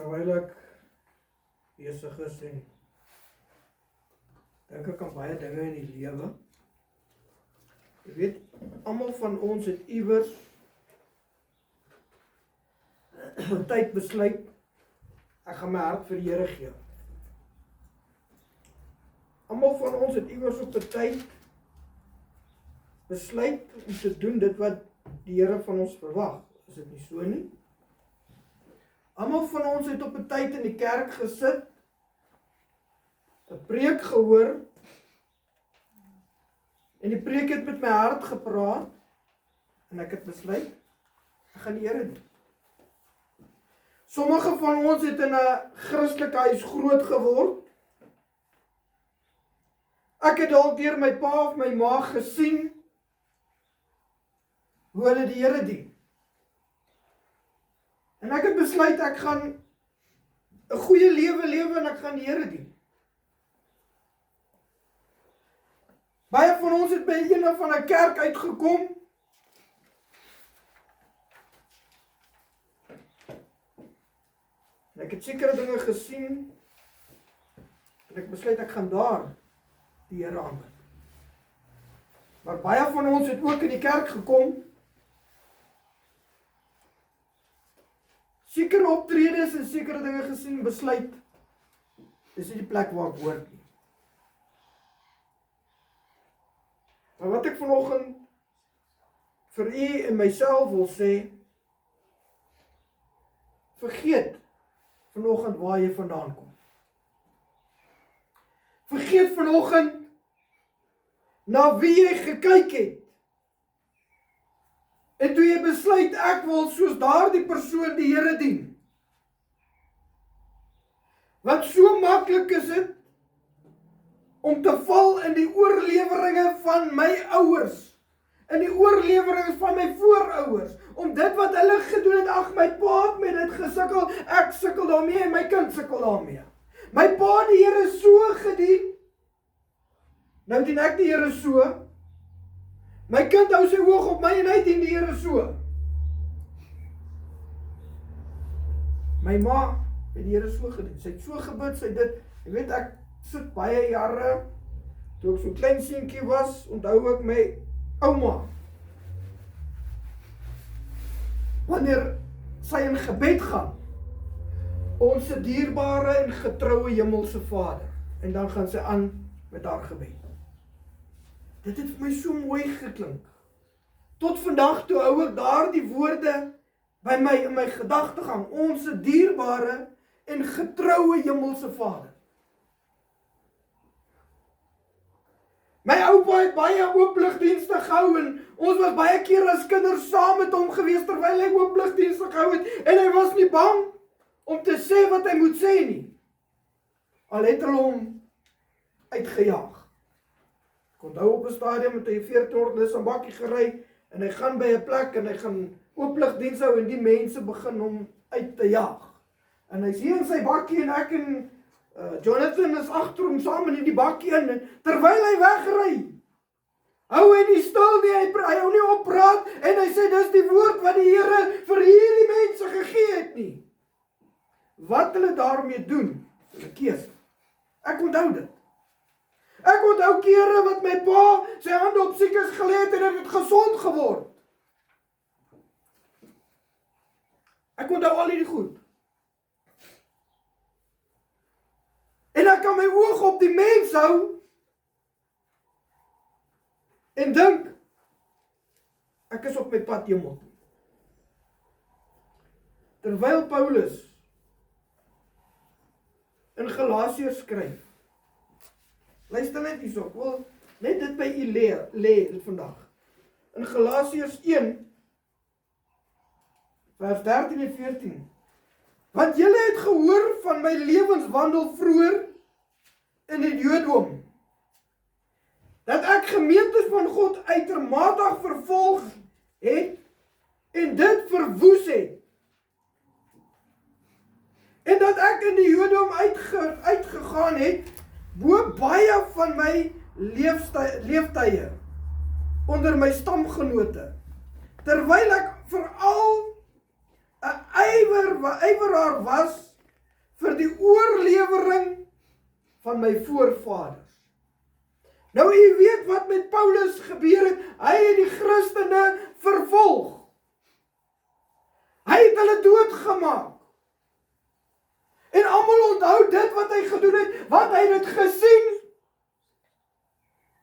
terwyl ek besig is en dink ek aan baie dinge in die lewe. Jy weet, almal van ons het iewers tyd besluit, ek gaan my hart vir die Here gee. Almal van ons het iewers op 'n tyd besluit om te doen dit wat die Here van ons verwag. Is dit nie so nie? Almal van ons het op 'n tyd in die kerk gesit, 'n preek gehoor, en die preek het met my hart gepraat, en ek het besluit, ek gaan die Here doen. Sommige van ons het in 'n Christelike huis groot geword. Ek het dalk deur my pa of my ma gesien hoe hulle die Here dien. En ek het besluit, ek gaan 'n goeie lewe lewe en ek gaan die Here dien. Baie van ons het by een van 'n kerk uitgekom. En ek het sekere dinge gesien. En ek besluit, ek gaan daar die Here aanbid. Maar baie van ons het ook in die kerk gekom. Sekere optredes en sekere dinge gesien, besluit, dis nie die plek waar ek hoort nie. Maar wat ek vanoggend vir u en myself wil sê, vergeet vanoggend waar jy vandaan kom. Vergeet vanoggend na wie jy gekyk het. En toe jy besluit, ek wil soos daardie persoon die Here dien. Want so maklik is dit om te val in die oorleweringe van my ouers, in die oorleweringe van my voorouers, om dit wat hulle gedoen het, ag, my pa het met dit gesukkel, ek sukkel daarmee en my kind sukkel daarmee. My pa het die Here so gedien, nou dien ek die Here so. My kind hou sy oog op my en hy dien die Here so. My ma het die Here so gedien, sy het so gebid, sy het dit, jy weet, ek sit baie jare, toe ek so klein seentjie was, onthou ek my ouma. Wanneer sy in gebed gaan, ons dierbare en getroue hemelse Vader, en dan gaan sy aan met haar gebed. Dit het vir my so mooi geklink. Tot vandag toe hou ek daardie woorde by my in my gedagtegang, ons dierbare en getroue hemelse Vader. My oupa het baie oopligdienste gehou en ons was baie keer as kinders saam met hom gewees terwyl hy oopligdienste gehou het en hy was nie bang om te sê wat hy moet sê nie. Al het hulle hom uitgejaag. Ek onthou op 'n stadium met hy 14 'n bakkie gery en hy gaan by 'n plek en hy gaan oopligdiens hou en die mense begin hom uit te jaag. En hy sien in sy bakkie en ek en Jonathan is agter hom saam in die bakkie in en terwyl hy wegry, hou hy nie stil nie, hy hou nie oppraat en hy sê dis die woord wat die Here vir hierdie mense gegee het nie. Wat hulle daarmee doen, is 'n keuse. Ek onthou dit. Ek onthou kere wat my pa sy hande op siekes gelê het en hy het gesond geword. Ek onthou al hierdie goed. En ek kan my oog op die mens hou en dink, ek is op my pad hemel. Terwyl Paulus in Galasiërs skryf, luister net hierso, ek wil net dit by u lê vandag. In Galasiërs 1, vers 13 en 14. Want julle het gehoor van my lewenswandel vroeër in die Jodendom, dat ek gemeentes van God uitermate vervolg het en dit verwoes het. En dat ek in die Jodendom uitgegaan het, bo baie van my leeftye onder my stamgenote, terwyl ek veral 'n ywerraar was vir die oorlewering van my voorvaders. Nou, u weet wat met Paulus gebeur het. Hy het die Christene vervolg. Hy het hulle doodgemaak. En almal onthou dit wat hy gedoen het, want hy het dit gesien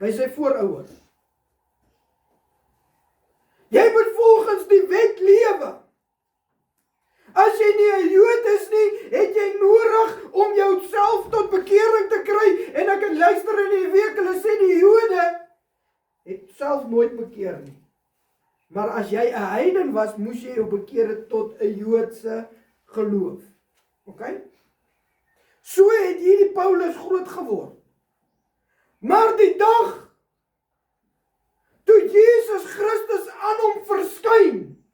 by sy voorouers. Jy moet volgens die wet lewe. As jy nie 'n Jood is nie, het jy nodig om jouself tot bekering te kry. En ek het luister in die week, hulle sê die Jode het self nooit bekeer nie. Maar as jy 'n heiden was, moes jy jou bekeer het tot 'n Joodse geloof. OK? So het hierdie Paulus groot geword. Maar die dag toe Jesus Christus aan hom verskyn,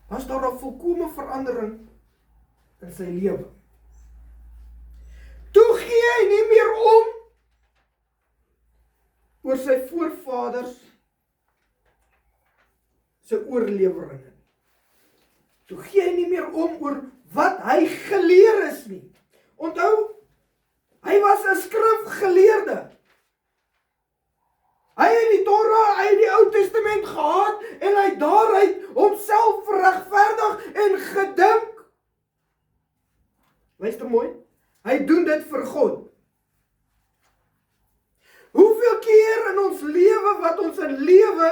was daar 'n volkomme verandering in sy lewe. Toe gee hy nie meer om oor sy voorvaders se oorleweringe. Toe gee hy nie meer om oor wat hy geleer is nie. Onthou, hy was 'n skrifgeleerde. Hy het die Torah, hy het die Ou Testament gehad en hy daaruit homself verregverdig en gedink. Luister mooi, hy doen dit vir God. Hoeveel keer in ons lewe wat ons in lewe,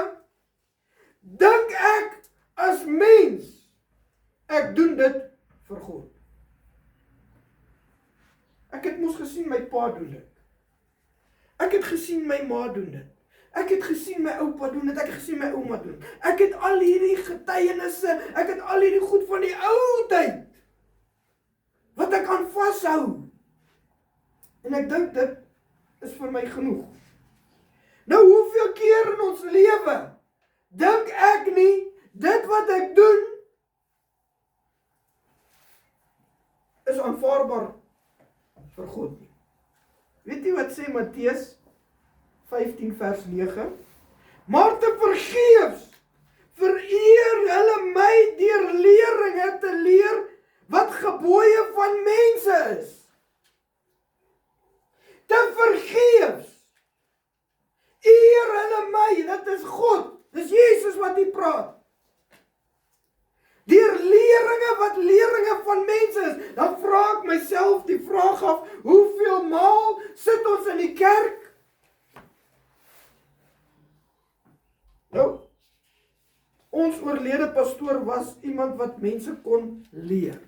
dink ek as mens, ek doen dit vir God. Ek het mos gesien my pa doen dit. Ek het gesien my ma doen dit. Ek het gesien my oupa doen dit, ek het gesien my ouma doen. Ek het al hierdie getuienisse, ek het al hierdie goed van die ou tyd, wat ek kan vashou. En ek dink dit is vir my genoeg. Nou, hoeveel keer in ons lewe, dink ek nie, dit wat ek doen, is aanvaarbaar vir God nie. Weet jy wat sê Matteus 15 vers 9? Maar te vergeefs vereer hulle my deur leringe te leer wat gebooie van mense is. Te vergeefs eer hulle my, dit is God, dis Jesus wat hier praat. Deur leringe wat leringe van mense is, dan vra ek myself die vraag af, hoeveel maal sit ons in die kerk? Nou, ons oorlede pastoor was iemand wat mense kon leer.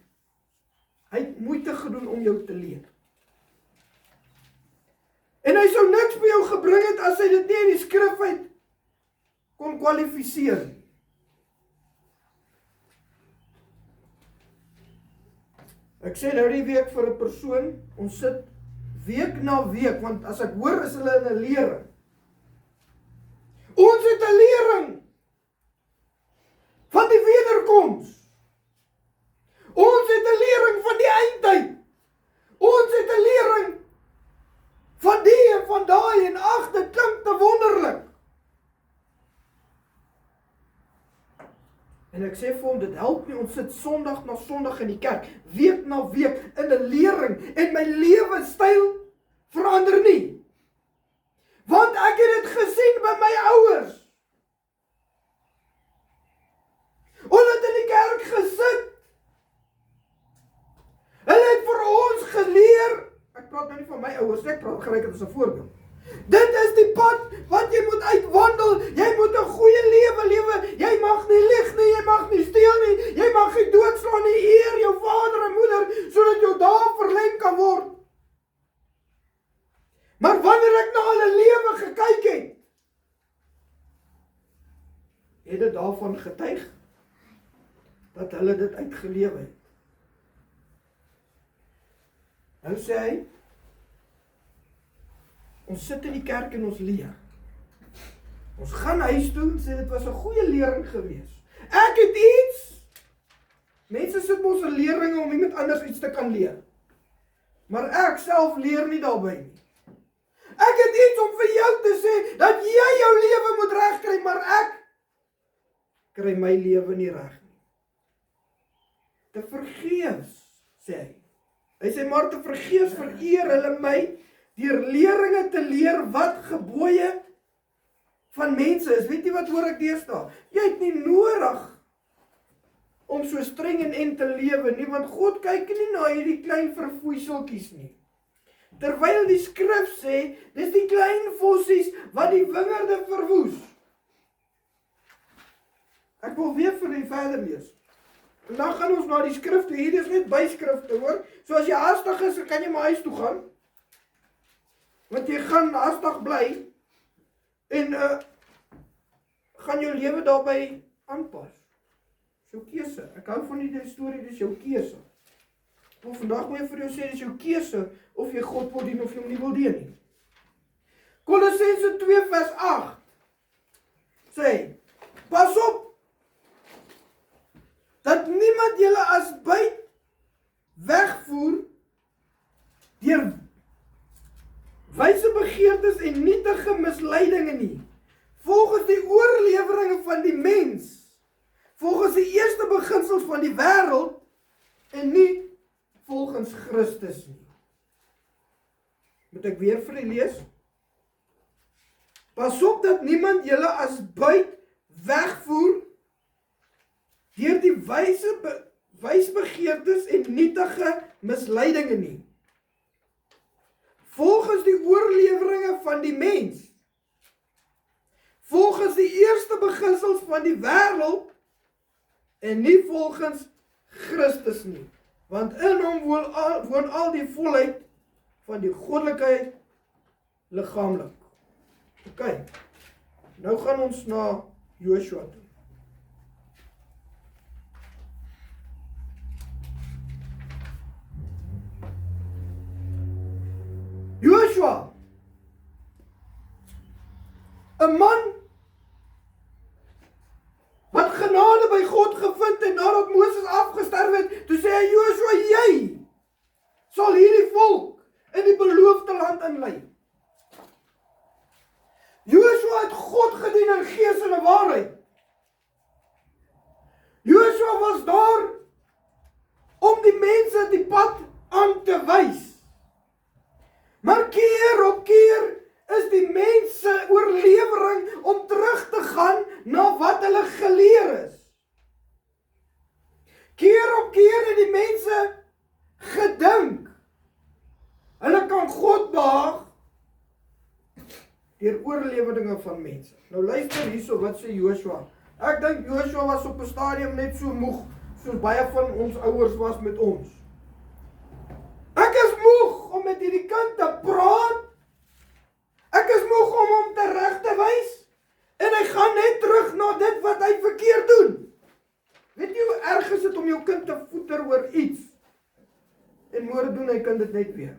Hy het moeite gedoen om jou te leer. En hy sou niks vir jou gebring het as hy dit nie in die skrif uit kon kwalifiseer. Ek sê nou die week vir 'n persoon, ons sit week na week, want as ek hoor is hulle in 'n lering. Ons het 'n lering van die wederkoms. Ons het 'n lering van die eindtyd. Ons het 'n lering van die en van daai en ag, dit klink te wonderlik. En ek sê vir hom, dit help nie, ons sit Sondag na Sondag in die kerk, week na week in 'n lering en my lewenstyl verander nie. Want ek het dit gesien by my ouers. Hulle het in die kerk gesit. Hulle het vir ons geleer. Ek praat nou nie van my ouers, ek praat gelyk as 'n voorbeeld. Dit is die pad wat jy moet uitwandel. Jy moet 'n goeie lewe lewe. Jy mag nie lieg nie, jy mag nie steel nie, jy mag nie doodslaan nie. Eer jou vader en moeder sodat jou dae verleng kan word. Maar wanneer ek na hulle lewe gekyk het dit daarvan getuig dat hulle dit uitgelewe het. Nou sê hy, ons sit in die kerk en ons leer. Ons gaan huis toe en sê dit was 'n goeie lering gewees. Ek het iets. Mense sit mos in leringe om iemand anders iets te kan leer. Maar ek self leer nie daarby nie. Ek het iets om vir jou te sê, dat jy jou lewe moet regkry, maar ek kry my lewe nie reg nie. Te vergeefs, sê hy. Hy sê maar te vergeefs vereer hulle my deur leringe te leer wat gebooie van mense is. Weet jy wat hoor ek deesdae? Jy het nie nodig om so streng en te lewe nie, want God kyk nie na hierdie klein verfoeiseltjies nie. Terwyl die skrif sê, dis die klein vossies wat die wingerde verwoes. Ek wil weer vir u verder lees. En dan gaan ons na die skrif toe. Hier is net byskrifte, hoor. So as jy haastig is, kan jy maar huis toe gaan. Want jy gaan haastig bly en gaan jou lewe daarbey aanpas. Dis jou keuse. Ek hou van die storie, dis jou keuse. Ek wil vandag meer vir jou sê, dis jou keuse of jy God wil dien of jy hom nie wil dien nie. Kolossense 2 vers 8 sê, pas op dat niemand julle as byt wegvoer deur wyse begeertes en nietige misleidinge nie, volgens die oorleweringe van die mens, volgens die eerste beginsels van die wêreld en nie volgens Christus nie. Moet ek weer vir u lees? Pas op dat niemand julle as byt wegvoer deur die wysbegeertes en nietige misleidinge nie, volgens die oorleweringe van die mens, volgens die eerste beginsels van die wêreld en nie volgens Christus nie, want in hom woon al die volheid van die goddelikheid liggaamlik. Ok, nou gaan ons na Joshua toe. Joshua, 'n man wat genade by God gevind het nadat Moses afgesterf het, toe sê hy, Joshua, jy sal hierdie volk in die beloofde land inlei. Joshua het God gedien in gees en in waarheid. Joshua was daar om die mense die pad aan te wys. Maar keer op keer is die mense oorlewering om terug te gaan na wat hulle geleer is. Keer op keer het die mense gedink, hulle kan God behaag deur oorleweringe van mense. Nou luister hierso, wat sê Joshua? Ek dink Joshua was op 'n stadium net so moeg, soos baie van ons ouers was met ons. Ek is moeg om met hierdie kind te praat. Ek is moeg om hom reg te wys. En hy gaan net terug na dit wat hy verkeerd doen. Weet jy hoe erg is dit om jou kind te voeter oor iets? En môre doen hy kind dit net weer.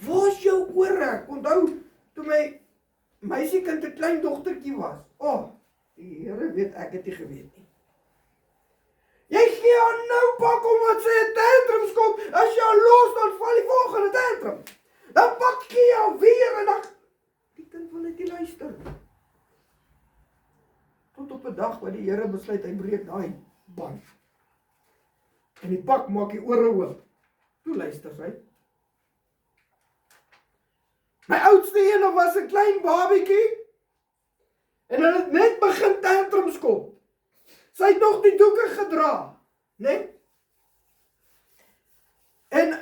Waar is jou ore? Ek onthou, toe my meisiekind 'n klein dogtertjie was. Die Here weet ek het nie geweet nie. Jy gee haar nou pak omdat sy 'n tantrum skop. As jy haar los, dan val die volgende tantrum. Dan pak jy haar weer en dan... Die kind wil net nie luister. Tot op 'n dag waar die Here besluit, hy breek daai band. En die pak maak die ore oop. Toe luister sy. My oudste een was 'n klein babietjie. En hulle het net begin tantrum skop. Sy het nog die doeke gedra, né? En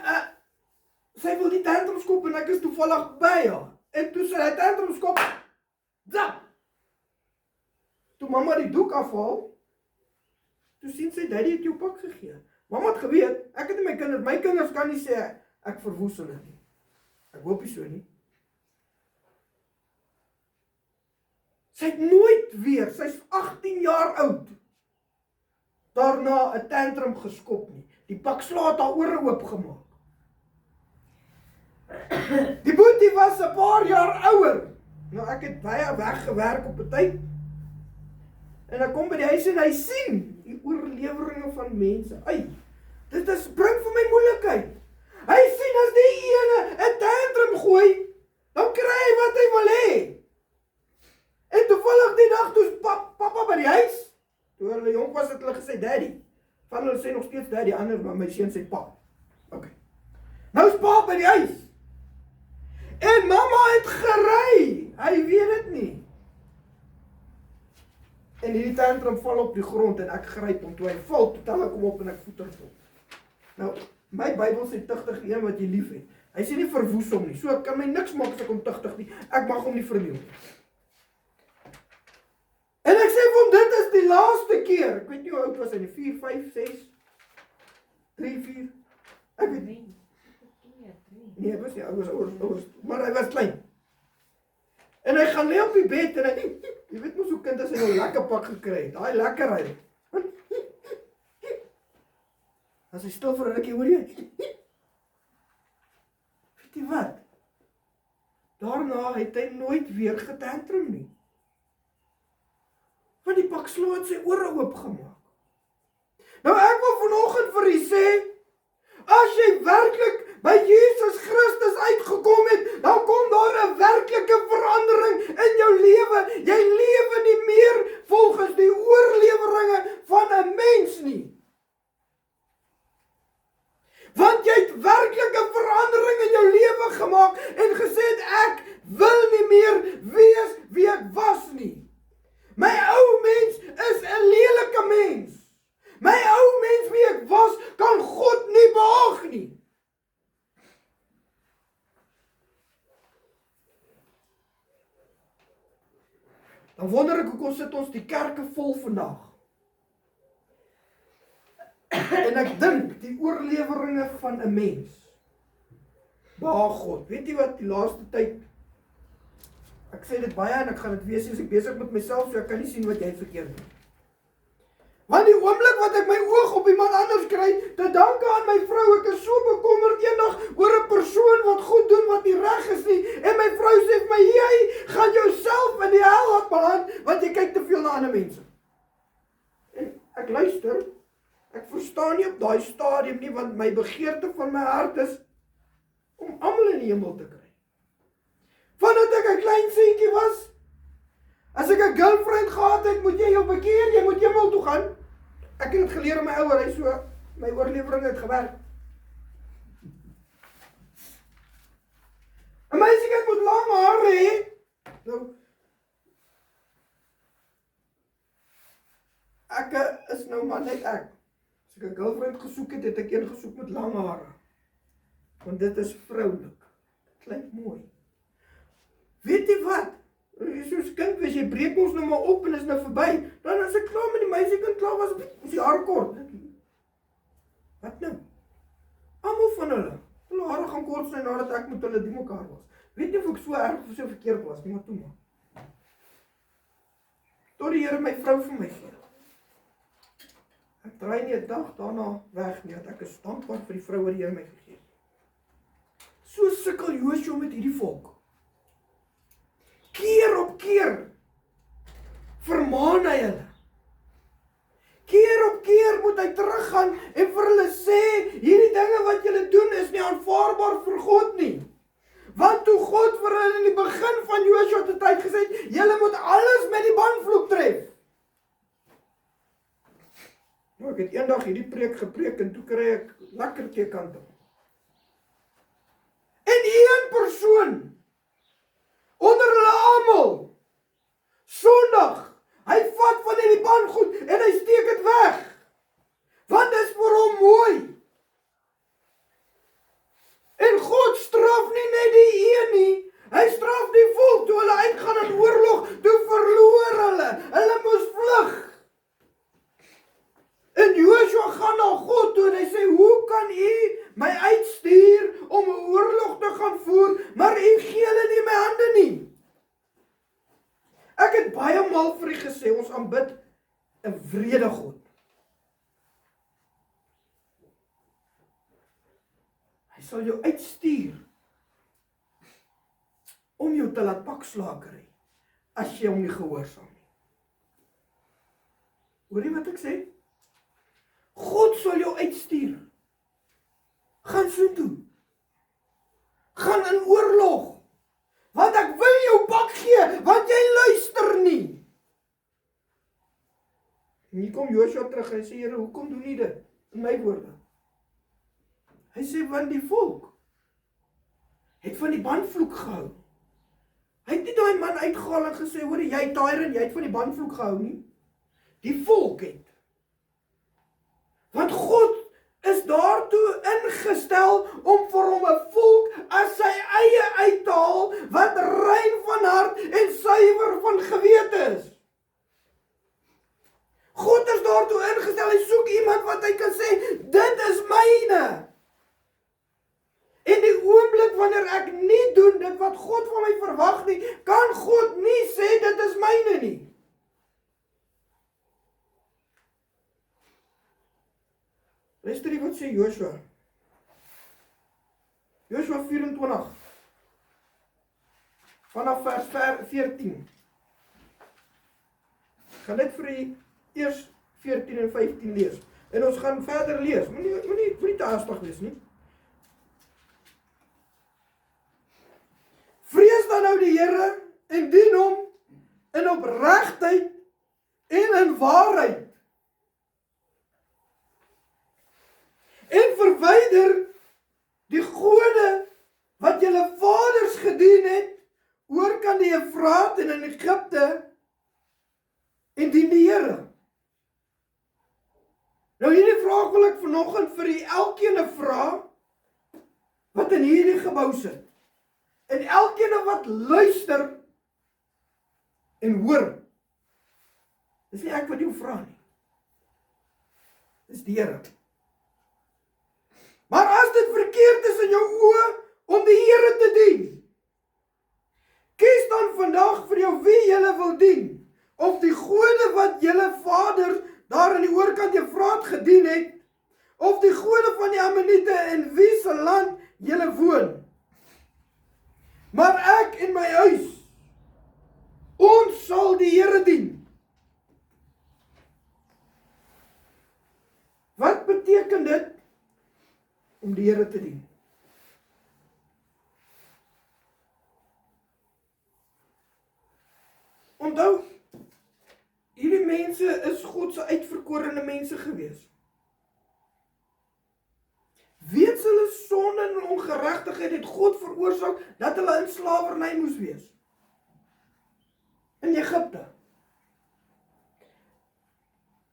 sy wil die tantrum skop en ek is toevallig by haar. En toe sy die tantrum skop, zap! Toe mamma die doek afhaal, toe sien sy, daddy het jou pak gegee. Mamma het geweet, ek het nie my kinders kan nie sê, ek verwoes hulle nie. Ek hoop nie so nie. Sy het nooit weer, sy is 18 jaar oud, daarna 'n tantrum geskop nie. Die pak slaat haar ore oopgemaak. Die boetie was 'n paar jaar ouer. Nou ek het baie weggewerk op 'n tyd. En hy kom by die huis en hy sien die oorleweringe van mense. Dit bring vir my moeilikheid. Hy sien as die ene 'n tantrum gooi, dan kry hy wat hy wil hê. En toevallig die dag toe pappa by die huis, het hulle gesê daddy. Van hulle sê nog steeds daddy, ander maar my seun sê pa. Okay. Nou is pa by die huis. En mamma het gery. Hy weet dit nie. En hierdie tantrum val op die grond en ek gryp hom. Toe hy val, toe tel ek hom op en ek voeter hom. Nou, my Bybel sê tugtig die een wat jy lief het. Hy sê nie verwoes hom nie. So ek kan my niks maak as ek hom tugtig nie. Ek mag hom nie verniel nie. En ek sê vir hom, dit is die laaste keer. Ek weet nie hoe oud was hy nie, 4, 5, 6, 3, 4. Ek weet nie. Nee, hy was nie, hy was ouers, maar hy was klein. En hy gaan lê op die bed en hy, jy weet mos hoe kind as hy nou lekker pak gekry het, daai lekkerheid. As hy stil vir 'n rukkie, hoor jy? Weet jy wat? Daarna het hy nooit weer getantrum nie. Want die pak slaag het sy ore oopgemaak. Nou ek wil vanoggend vir u sê, as jy werklik by Jesus Christus uitgekom het, dan kom daar 'n werklike verandering in jou lewe. Jy lewe nie meer volgens die oorleweringe van 'n mens nie. Want jy het werklik 'n verandering in jou lewe gemaak en gesê ek wil nie meer wees wie ek was nie. My ou mens is 'n lelike mens. My ou mens wie ek was, kan God nie behaag nie. Dan wonder ek hoekom sit ons die kerke vol vandag. En ek dink die oorleweringe van 'n mens behaag God. Weet jy wat, die laaste tyd, ek sê dit baie en ek gaan dit wees as ek besig met myself, so ek kan nie sien wat jy verkeerd doen. Want die oomblik wat ek my oog op iemand anders kry, te danke aan my vrou, ek is so bekommerd eendag oor 'n persoon wat goed doen wat nie reg is nie, en my vrou sê vir my, jy gaan jouself in die hel laat beland, want jy kyk te veel na ander mense. En ek luister, ek verstaan nie op daai stadium nie, want my begeerte van my hart is om almal in die hemel te kry. Vandat ek 'n klein seentjie was, as ek 'n girlfriend gehad het, moet jy jou bekeer, jy moet hemel toe gaan. Ek het dit geleer aan my ouer, hy so, my oorlewering het gewerk. 'n Meisiekind moet lang hare hê. Nou, ek is nou maar net ek. As ek 'n girlfriend gesoek het, het ek een gesoek met lang hare. Want dit is vroulik. Dit klink mooi. Weet jy wat? Soos kind, as jy breek ons nou maar op en is nou verby, dan as ek klaar met die meisiekind klaar was, is die haar kort. Wat nou? Almal van hulle hare gaan kort sy nadat ek met hulle die mekaar was. Weet nie of ek so erg of so verkeerd was, nie maar toe maar. Tot die Here my vrou vir my gee. Ek draai nie 'n dag daarna weg nie, want ek is dankbaar vir die vrou wat die Here my gegee het. So sukkel Joshua met hierdie volk. Keer op keer vermaan hy hulle. Keer op keer moet hy teruggaan en vir hulle sê, hierdie dinge wat julle doen is nie aanvaarbaar vir God nie. Want toe God vir hulle in die begin van Joshua se tyd gesê het, julle moet alles met die banvloek tref. Nou, ek het eendag hierdie preek gepreek en toe kry ek lekker teekante. En een persoon onder hulle almal, Sondag, hy vat van die bandgoed en hy steek dit weg. Want dit is vir hom mooi. En God straf nie net die een nie, hy straf die volk. Toe hulle uitgaan in oorlog, toe verloor hulle moes vlug. En Joshua gaan na God toe en hy sê, hoe kan u my uitstuur om 'n oorlog te gaan voer, maar u gee hulle nie my hande nie? Ek het baie maal vir u gesê, ons aanbid 'n wrede God. Hy sal jou uitstuur om jou te laat pakslaag kry, as jy hom nie gehoorsaam nie. Hoor jy wat ek sê? God sal jou uitstuur. Gaan so toe. Gaan in oorlog. Want ek wil jou pak gee, want jy luister nie. En hier kom Joshua terug, hy sê, Here, hoekom doen nie dit? In my woorde. Hy sê, want die volk het van die bandvloek gehou. Hy het nie daai man uitgehaal en gesê, hoor, jy Tyron, jy het van die bandvloek gehou nie. Die volk het. Want God is daartoe ingestel om vir hom 'n volk as sy eie uit te haal, wat rein van hart en suiwer van gewete is. God is daartoe ingestel, hy soek iemand wat hy kan sê, dit is myne. En die oomblik wanneer ek nie doen dit wat God van my verwag nie, kan God nie sê dit is myne nie. Luister wat sê Joshua. Joshua 24. Vanaf vers 14. Ek gaan net vir u eers 14 en 15 lees. En ons gaan verder lees. Moenie te haastig wees nie. Vrees dan nou die Here en dien hom in opregtheid en in waarheid. En verwyder die gode wat julle vaders gedien het oor kan die Efraat en in Egipte en dien die Here. Nou hierdie vraag wil ek vanoggend vir u elkeen vra wat in hierdie gebou sit. En elkeen wat luister en hoor. Dis nie ek wat jou vra nie. Dis die Here. Maar as dit verkeerd is in jou oë om die Here te dien, kies dan vandag vir jou wie jy wil dien. Of die gode wat julle vaders daar in die oorkant Efraat gedien het, of die gode van die Ammoniete in wie se land julle woon. Maar ek en my huis, ons sal die Here dien. Wat beteken dit om die Here te dien? Onthou, hierdie mense is God se uitverkorene mense gewees. Weens hulle sonde en ongeregtigheid het God veroorsaak dat hulle in slawerny moes wees. In Egipte.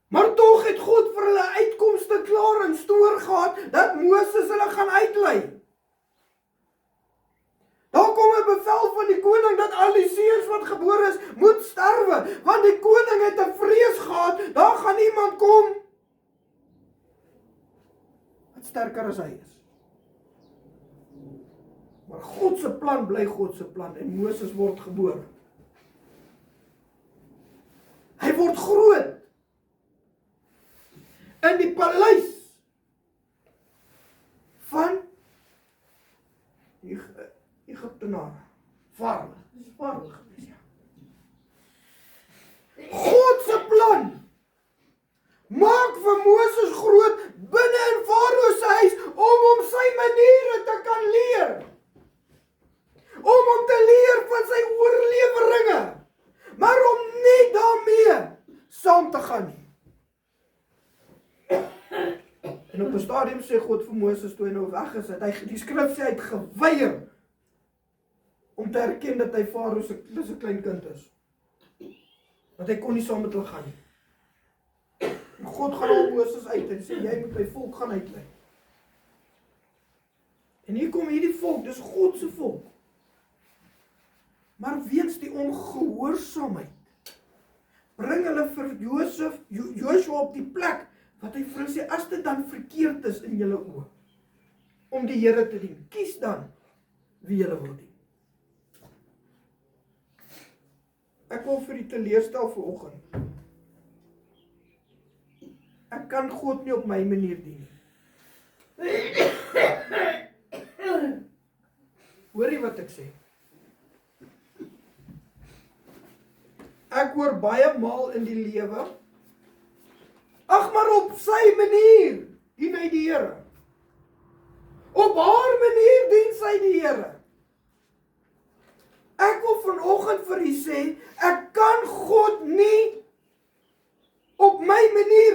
Maar tog het God vir hulle uitkomste klaar en stoor gehad dat Moses hulle gaan uitlei. Daar kom 'n bevel van die koning dat al die seuns wat gebore is moet sterwe, want die koning het 'n vrees gehad, daar gaan iemand kom wat sterker as hy is. Maar God se plan bly God se plan en Moses word gebore. Hy word groot in die paleis van Egiptenare. Farao. Dis Farao gewees, ja. God se plan maak vir Moses groot binne in Farao se huis om hom sy maniere te kan leer. Om hom te leer van sy oorleweringe. Maar om nie daarmee saam te gaan nie. En op 'n stadium sê God vir Moses toe hy nou weg is, dat hy die skrif sê hy het geweier om te erken dat hy Farao se klein kind is. Want hy kon nie saam met hulle gaan nie. En God gaan al Moses uit en sê jy moet my volk gaan uitlei. En hier kom hierdie volk, dis God se volk. Maar weens die ongehoorsaamheid bring hulle vir Joshua op die plek wat hy vir hulle sê, as dit dan verkeerd is in julle oë om die Here te dien, kies dan wie julle wil dien. Ek wil vir die teleurstel vanoggend. Ek kan God nie op my manier dien nie. Hoor jy wat ek sê? Ek hoor baie maal in die lewe, ag maar op sy manier dien hy die Here. Op haar manier dien sy die Here. Ek wil vanoggend vir u sê, ek kan God nie op my manier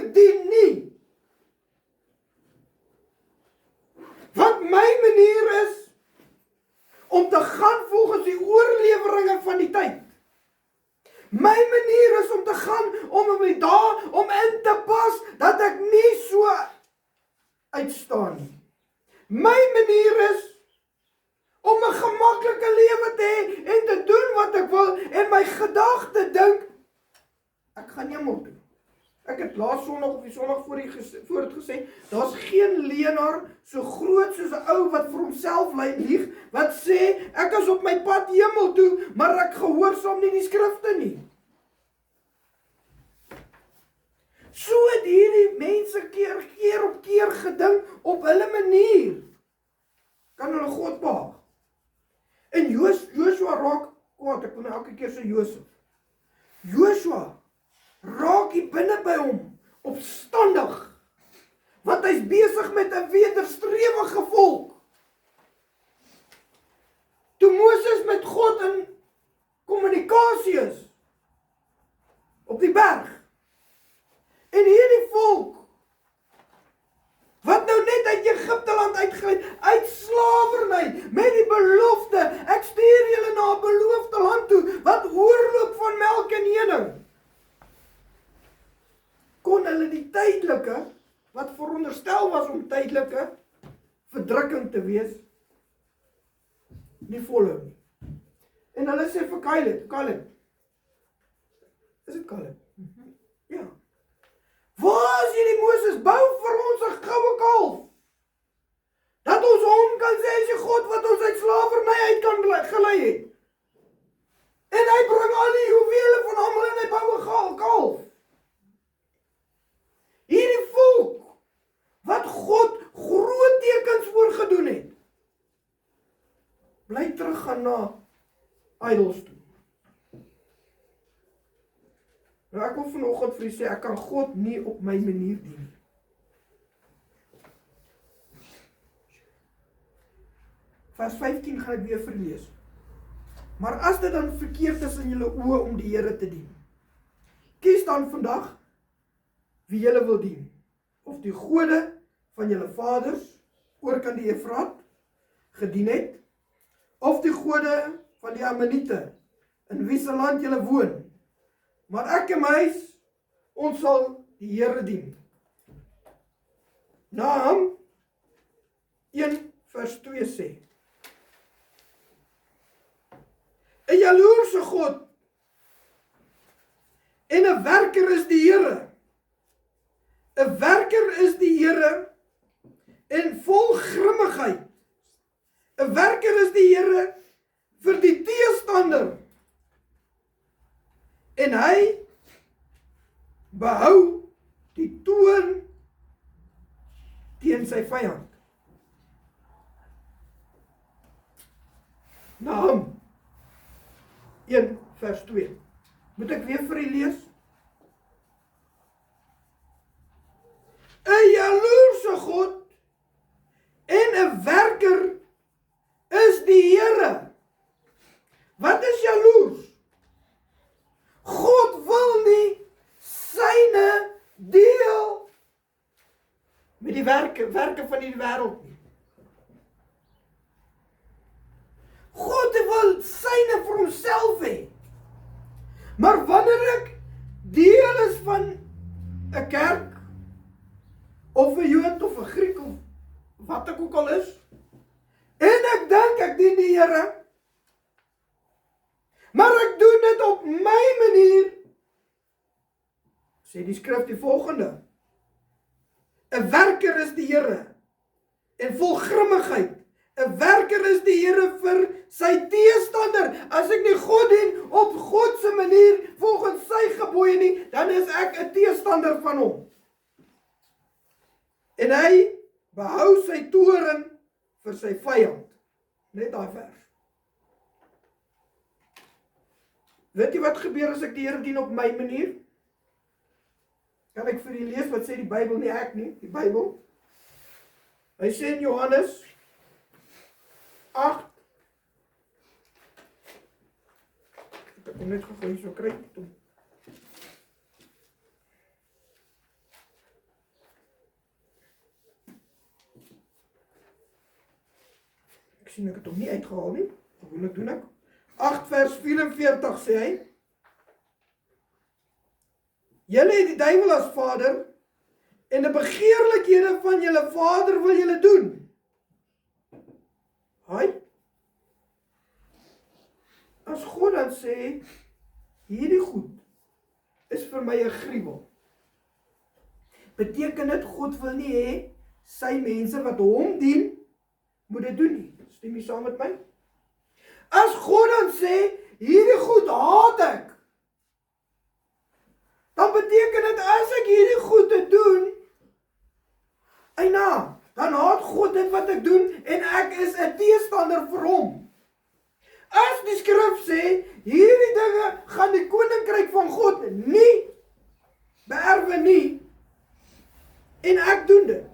My manier is om te gaan, om my daar, om in te pas, dat ek nie so uitstaan nie. My manier is om 'n gemaklike lewe te hê en te doen wat ek wil en my gedagte dink, ek gaan hemel toe. Ek het laas Sondag of die Sondag voor het gesê, daar's geen leenaar so groot soos 'n ou wat vir homself lieg, wat sê, ek is op my pad hemel toe, maar ek gehoorsaam nie die skrifte nie. So het hierdie mense keer op keer gedink op hulle manier. Kan hulle God behaag. En Joshua raak kwaad, ek wil nou elke keer sê Josef. Joshua raak hier binne by hom, opstandig, want hy's besig met 'n wederstrewige volk. Toe Moses met God in kommunikasie is, op die berg, en hierdie volk, wat nou net uit Egipte land uitgered, uit slawerny, met die belofte, ek stuur julle na 'n beloofde land toe, wat oorloop van melk en honing. Kon hulle die tydelike, wat veronderstel was om tydelike verdrukking te wees, nie volhou nie. En hulle sê vir Caleb, is dit Caleb? Ja. Waar is hierdie Moses? Bou vir ons 'n goue kalf, dat ons hom kan sê, as jy God wat ons uit slawerny uit kan gelei het. En hy bring al die juwele van almal en hy bou 'n kalf. Hierdie volk, wat God groot tekens voorgedoen het, bly teruggaan na idols toe. Nou ek wil vanoggend vir u sê, ek kan God nie op my manier dien nie. Vers 15 gaan ek weer verlees. Maar as dit dan verkeerd is in julle oë om die Here te dien, kies dan vandag wie julle wil dien, of die gode van julle vaders oor kan die Efraat gedien het, of die gode van die Ammoniete, in wie se land julle woon. Maar ek en my huis, ons sal die Here dien. Nahum 1 vers 2 sê, 'n jaloerse God en 'n werker is die Here. 'n werker is die Here en vol grimmigheid. 'n werker is die Here vir die teestander. En hy behou die toorn teen sy vyand. Nahum 1 vers 2. Moet ek weer vir u lees? 'n jaloerse God en 'n werker is die Here. Wat is jaloers? God wil nie syne deel met die werke van die wêreld nie. God wil syne vir homself hê. Maar wanneer ek deel is van 'n kerk, of 'n Jood of 'n Griek of wat ek ook al is, en ek dink ek dien die Here, maar ek doen dit op my manier, sê die skrif die volgende: 'n werker is die Here en vol grimmigheid. 'n werker is die Here vir sy teestander. As ek nie God dien op God se manier volgens sy gebooie nie, dan is ek 'n teestander van hom. En hy behou sy toorn vir sy vyand. Net daai vers. Weet jy wat gebeur as ek die Here dien op my manier? Kan ek vir julle lees wat sê die Bybel, nie ek nie, die Bybel. Hy sê in Johannes 8. Ek kom net gou so kry toe. Ek sien ek het hom nie uitgehaal nie. Gewoonlik doen ek. 8 vers 44 sê hy: Julle het die duiwel as vader, en die begeerlikhede van julle vader wil julle doen. Haai? As God dan sê, hierdie goed is vir my 'n gruwel. Beteken dit God wil nie hê sy mense wat hom dien moet dit doen nie. Stem jy saam met my? As God dan sê, hierdie goed haat ek, dan beteken dit as ek hierdie goede doen, eina, dan haat God dit wat ek doen en ek is 'n teestander vir hom. As die skrif sê, hierdie dinge gaan die koninkryk van God nie beerwe nie, en ek doen dit,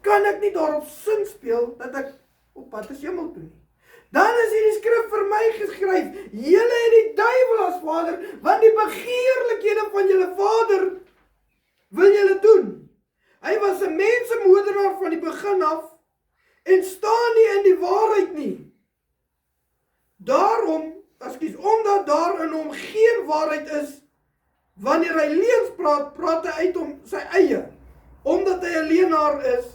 kan ek nie daarop sin speel dat ek op pad is hemel toe nie. Dan is hierdie skrif vir my geskryf, julle het die duiwel as vader, want die begeerlikhede van julle vader wil julle doen. Hy was 'n mensemoordenaar van die begin af, en staan nie in die waarheid nie. Omdat daar in hom geen waarheid is, wanneer hy leuns praat, praat hy uit om sy eie, omdat hy 'n leenaar is,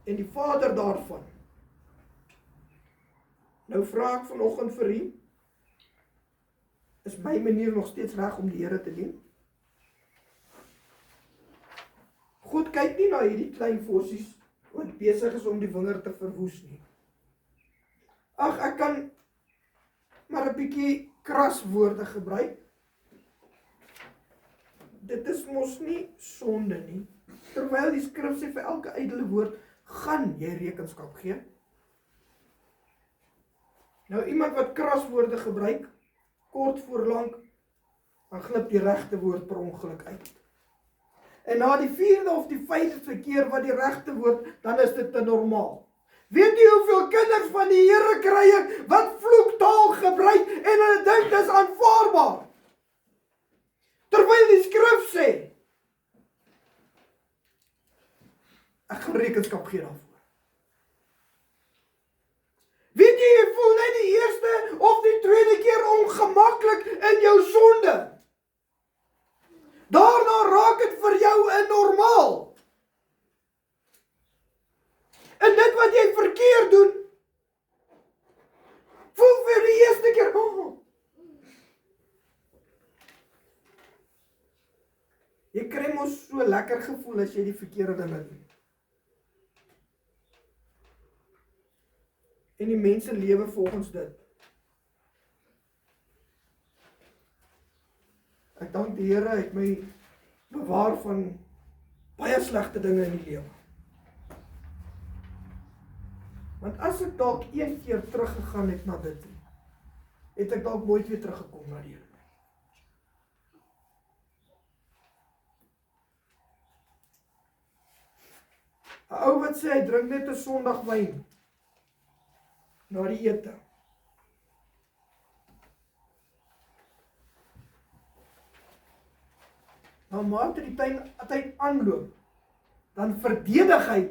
en die vader daarvan. Nou vra ek vanoggend vir u, is my manier nog steeds reg om die Here te dien? God kyk nie na hierdie klein vossies wat besig is om die wingerd te verwoes nie. Ag, ek kan maar 'n bietjie kras woorde gebruik. Dit is mos nie sonde nie. Terwyl die skrif sê vir elke ydelle woord, gaan jy rekenskap gee. Nou iemand wat kras woorde gebruik, kort voor lank, dan glip die regte woord per ongeluk uit. En na die 4de of die 5de keer wat die regte woord, dan is dit te normaal. Weet jy hoeveel kinders van die Here kry ek wat vloektaal gebruik en hulle dink dis aanvaarbaar? Terwyl die skrif sê, ek gaan rekenskap gee daarvoor. Weet jy voel net die eerste of die tweede keer ongemaklik in jou sonde. Daarna raak dit vir jou 'n normaal. En dit wat jy verkeerd doen, voel vir die eerste keer, jy kry mos so lekker gevoel as jy die verkeerde dinge doen. En die mense lewe volgens dit. Ek dank die Here, hy het my bewaar van baie slegte dinge in die lewe. Want as ek dalk een keer teruggegaan het na dit, het ek dalk nooit weer teruggekom na die Here. 'n Ou wat sê hy drink net 'n Sondag wyn na die ete. Nou maar die tyd aanloop, dan verdedig hy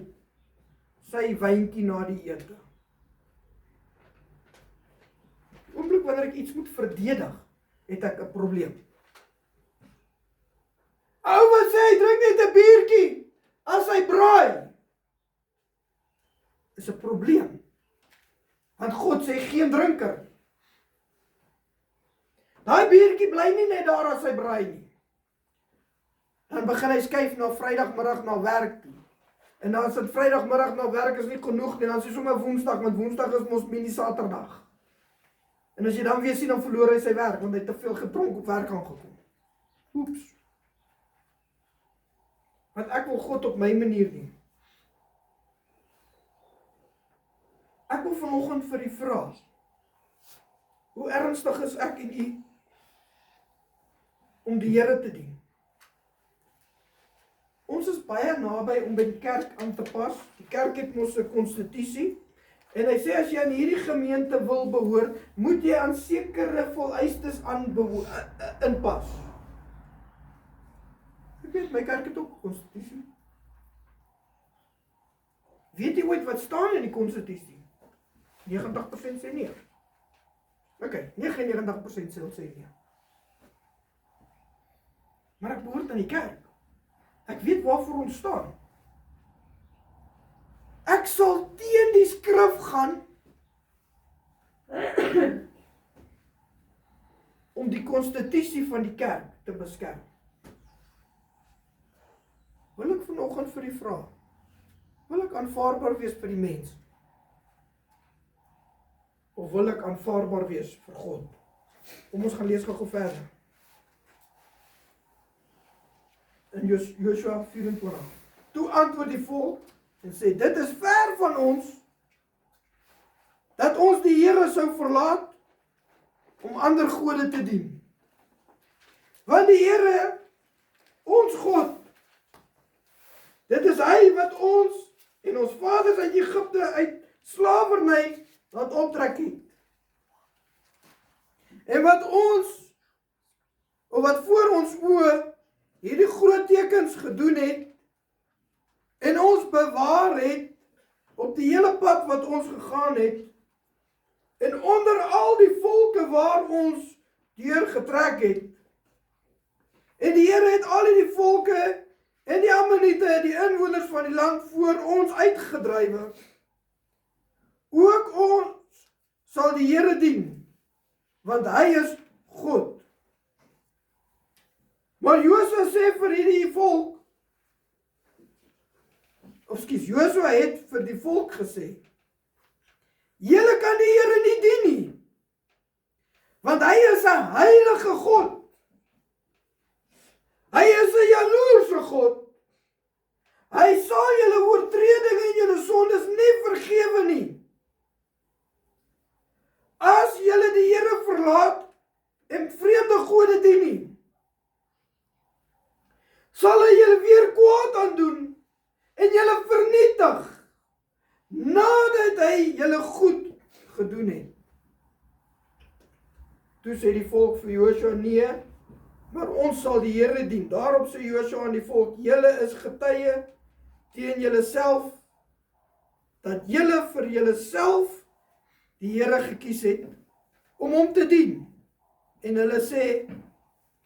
sy wyntjie na die ete. Oomblik wanneer ek iets moet verdedig, het ek 'n probleem. Ou wat sê hy drink net 'n biertjie as hy braai, is 'n probleem. Want God sê geen drinker. Daai biertjie bly nie net daar as hy braai nie. Dan begin hy skuif na Vrydagmiddag na werk toe. En dan as dit Vrydagmiddag na werk is nie genoeg nie, dan is hy sommer Woensdag, want Woensdag is mos mini Saterdag. En as jy dan weer sien, dan verloor hy sy werk, want hy het te veel gedronk op werk aangekom. Oeps. Want ek wil God op my manier doen. Ek wil vanoggend vir u vra, hoe ernstig is ek en u om die Here te dien? Ons is baie naby om by die kerk aan te pas. Die kerk het mos 'n konstitusie. En hy sê as jy aan hierdie gemeente wil behoort, moet jy aan sekere vereistes inpas. Ek weet, my kerk het ook 'n konstitusie. Weet jy ooit wat staan in die konstitusie? 90% sê nee. Ok, 99% sê nee. Maar ek behoort aan die kerk. Ek weet waarvoor ons staan. Ek sal teen die skrif gaan om die konstitusie van die kerk te beskerm. Wil ek vanoggend vir u vra, wil ek aanvaarbaar wees vir die mens? Of wil ek aanvaarbaar wees vir God? Kom ons gaan lees gou verder. In Josua 24. Toe antwoord die volk en sê, dit is ver van ons, dat ons die Here sou verlaat, om ander gode te dien. Want die Here, ons God, dit is hy wat ons en ons vaders uit Egipte uit slawerny laat optrek het. En wat voor ons oë hierdie groot tekens gedoen het, en ons bewaar het op die hele pad wat ons gegaan het, en onder al die volke waar ons deur getrek het. En die Here het al die volke en die Ammoniete, die inwoners van die land voor ons uitgedrywe. Ook ons sal die Here dien, want hy is God. Maar Josua sê vir hierdie volk, Josua het vir die volk gesê, julle kan die Here nie dien nie, want hy is 'n heilige God. Hy is 'n jaloerse God. Hy sal julle oortredinge en julle sondes nie vergewe nie. As julle die Here verlaat en vreemde gode dien nie, sal hy julle weer kwaad aandoen en julle vernietig, nadat hy julle goed gedoen het. Toe sê die volk vir Josua, nee, maar ons sal die Here dien. Daarop sê Josua aan die volk, julle is getuie teen julle self, dat julle vir julle self die Here gekies het, om hom te dien. En hulle sê,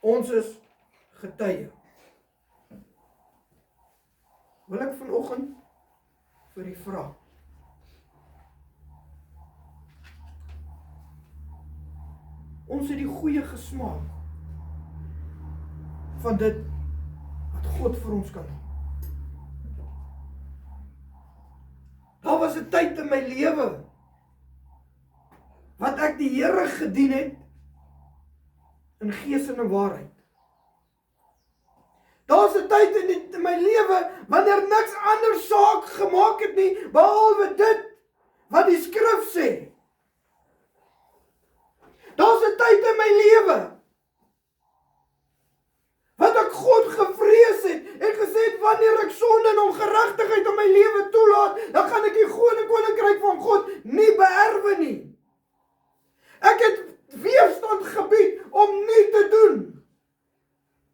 ons is getuie. Wil ek vanoggend vir u vra, ons het die goeie gesmaak van dit wat God vir ons kan doen. Daar was 'n tyd in my lewe wat ek die Here gedien het in gees en in waarheid. Daar's 'n tyd in my lewe wanneer niks anders saak gemaak het nie, behalwe dit wat die skrif sê. Daar's 'n tyd in my lewe wat ek God gevrees het en gesê het, wanneer ek sonde en ongeregtigheid in my lewe toelaat, dan gaan ek die koninkryk van God nie beerwe nie. Ek het weerstand gebied om nie te doen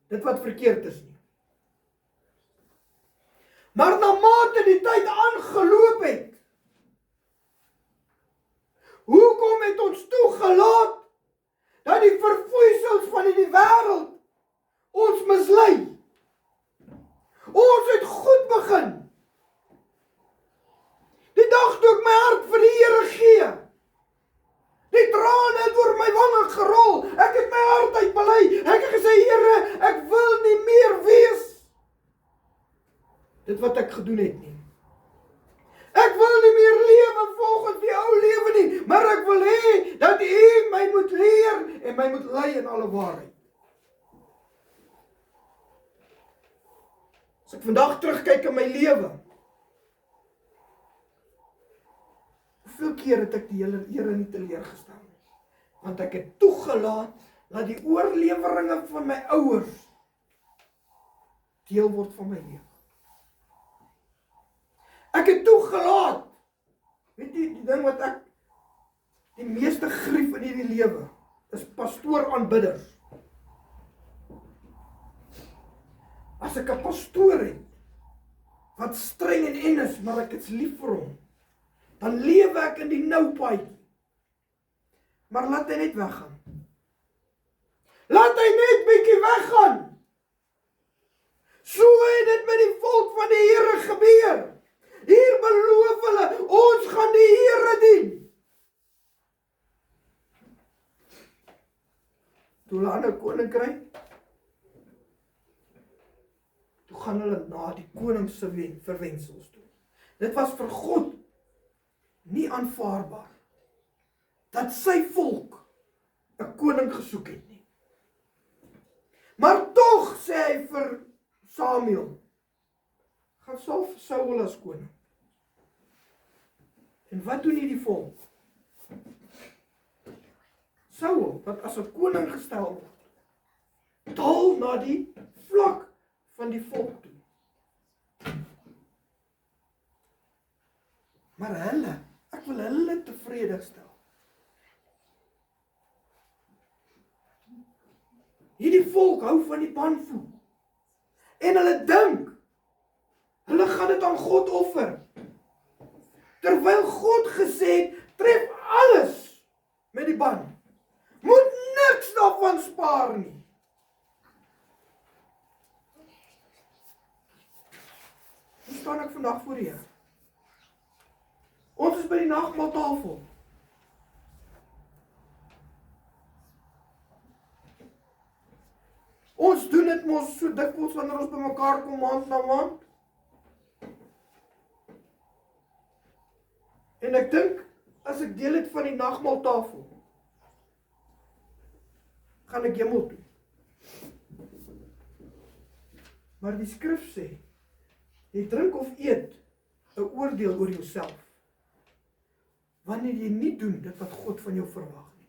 dit wat verkeerd is nie. Maar na mate die tyd aangeloop het, hoekom het ons toegelaat dat die verfoeisels van die wêreld ons mislei? Ons het goed begin. Die dag toe ek my hart vir die Here gee, die trane het oor my wange gerol, ek het my hart uitbely, ek het gesê, Here, ek wil nie meer wees dit wat ek gedoen het nie. Ek wil nie meer lewe volgens die ou lewe nie, maar ek wil hê dat U my moet leer en my moet lei in alle waarheid. As ek vandag terugkyk in my lewe, hoeveel keer het ek die Here nie teleurgestel nie, want ek het toegelaat dat die oorleweringe van my ouers deel word van my lewe. Ek het toegelaat, weet jy, die ding wat ek die meeste grief in hierdie lewe, is pastoor-aanbidders. As ek 'n pastoor het, wat streng en en is, maar ek is lief vir hom, dan lewe ek in die noupaadjie. Maar laat hy net weggaan. Laat hy net bietjie weggaan. So het dit met die volk van die Here gebeur. Hier beloof hulle, ons gaan die Here dien. Toe hulle 'n ander koning kry, toe gaan hulle na die koning se verwensels toe. Dit was vir God nie aanvaarbaar dat sy volk 'n koning gesoek het nie. Maar tog sê hy vir Samuel, gaan salf Saul as koning. En wat doen hierdie volk? Saul, wat as 'n koning gestel word, daal na die vlak van die volk toe. Maar hulle, ek wil hulle tevrede stel. Hierdie volk hou van die panvoer. En hulle dink, hulle gaan dit aan God offer. Terwyl God gesê het, tref alles met die ban. Moet niks daarvan spaar nie. Hoe staan ek vandag voor U? Ons is by die nagmaaltafel. Ons doen dit mos so dikwels wanneer ons by mekaar kom maand na maand. En ek dink, as ek deel het van die nagmaaltafel, gaan ek hemel toe. Maar die skrif sê, jy drink of eet 'n oordeel oor jouself, wanneer jy nie doen dit wat God van jou verwag nie.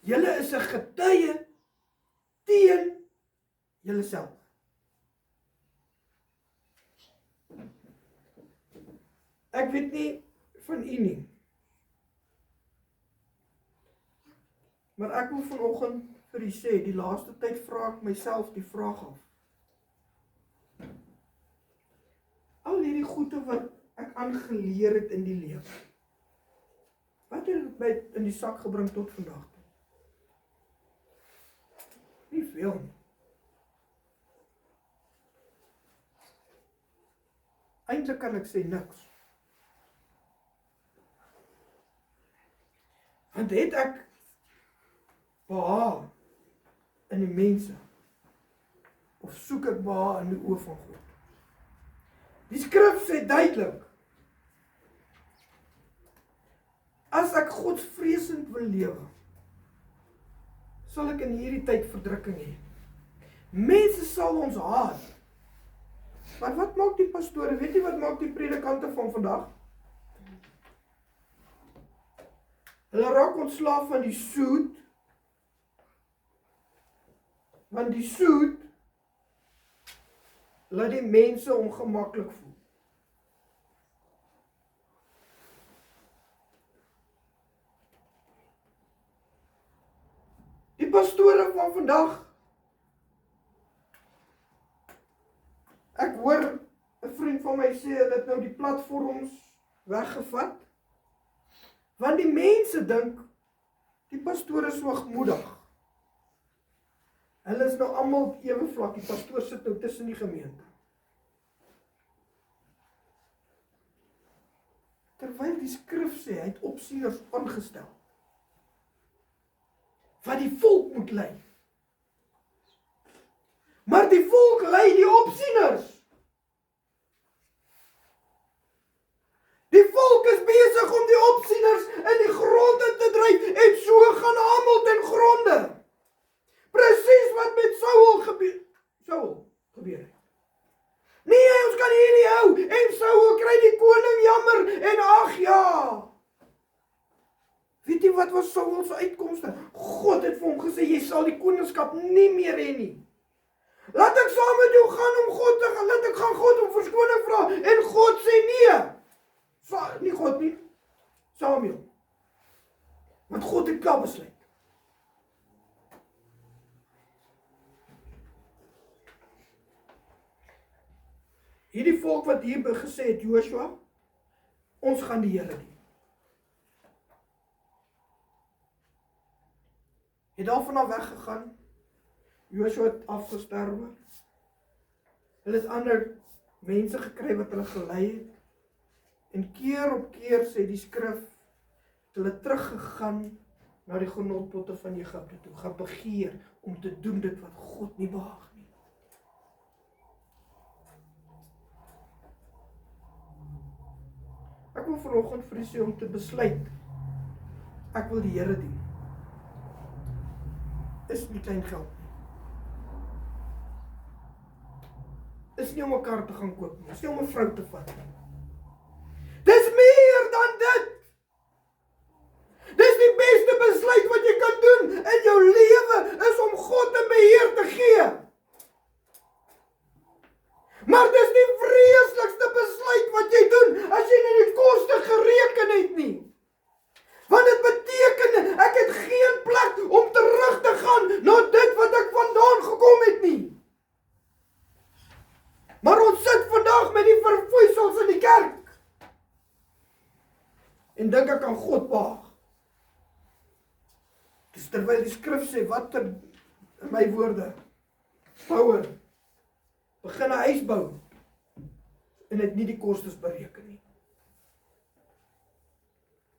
Julle is 'n getuie teen julleself. Ek weet nie van u nie, maar ek wil vanoggend vir u sê, die laaste tyd vra ek myself die vraag af. Al hierdie goede wat ek aangeleer het in die lewe, wat het dit my in die sak gebring tot vandag? Nie veel nie. Eintlik kan ek sê niks. Want het ek behaag in die mense, of soek ek behaag in die oë van God? Die skrif sê duidelik, as ek godsvreesend wil lewe, sal ek in hierdie tyd verdrukking hê. Mense sal ons haat. Maar wat maak die pastore? Weet jy wat maak die predikante van vandag? Hulle raak ontslaaf van die soet, want die soet laat die mense ongemaklik voel. Die pastore van vandag, ek hoor 'n vriend van my sê, hulle het nou die platforms weggevat, want die mense dink, die pastoor is hoogmoedig. Hulle is nou almal op ewe vlak, die pastoor sit nou tussen die gemeente. Terwyl die skrif sê, hy het opsieners aangestel, wat die volk moet lei. Maar die volk lei die opsieners. Die volk is besig om die opsieners in die grond in te dryf, en so gaan almal ten gronde. Presies wat met Saul gebeur het. Nee, ons kan hier nie hou, en Saul kry die koning jammer, en ag ja. Weet jy wat was Saul se uitkomste? God het vir hom gesê, jy sal die koningskap nie meer hê nie. Laat ek saam met jou gaan om God te gaan, laat ek gaan God om verskoning vra, en God sê nee. Nie God nie, Samuel. Want God het klaar besluit. Hierdie volk wat hier gesê het, Joshua, ons gaan die Here dien. Het daarvan af weggegaan, Joshua het afgesterwe. Hulle het ander mense gekry wat hulle gelei het. En keer op keer sê die skrif, hulle teruggegaan na die genotpotte van Egipte toe, gaan begeer om te doen dit wat God nie behaag nie. Ek wil vanoggend vir u sê om te besluit, ek wil die Here dien. Is nie klein geld nie. Is nie om 'n kar te gaan koop nie, is nie om 'n vrou te vat nie. Dis meer dan dit. Dis die beste besluit wat jy kan doen in jou lewe, is om God in beheer te gee. Maar dis die vreeslikste besluit wat jy doen, as jy nie die koste gereken het nie. Want dit beteken, ek het geen plek om terug te gaan na dit wat ek vandaan gekom het nie. Maar ons sit vandag met die verfoeisels in die kerk. En dink ek aan God behaag. Dis terwyl die skrif sê, wat in my woorde, bouer, begin 'n huis bou, en het nie die kostes bereken nie.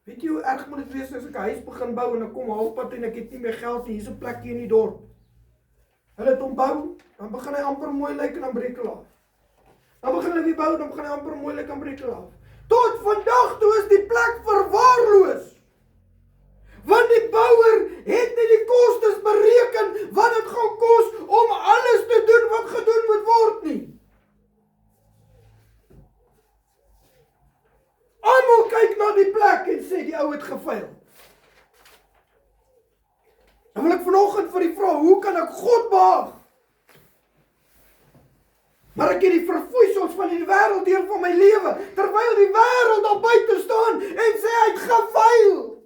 Weet jy hoe erg moet dit wees as ek 'n huis begin bou, en ek kom halfpad en ek het nie meer geld nie, hier is 'n plek hier in die dorp. Hulle het hom bou, dan begin hy amper mooi lyk en dan breek hy af. Dan begin hulle weer bou, dan begin hy amper mooi lyk en breek hy af. Tot vandag toe is die plek verwaarloos. Want die bouer het nie die kostes bereken wat dit gaan kos om alles te doen wat gedoen moet word nie. Almal kyk na die plek en sê die ou het gefaal. Dan wil ek vanoggend vir die vra, hoe kan ek God behaag? Maar ek het die verfoeisels van die wêreld deel van my lewe, terwyl die wêreld daar buite staan en sê hy het gefaal.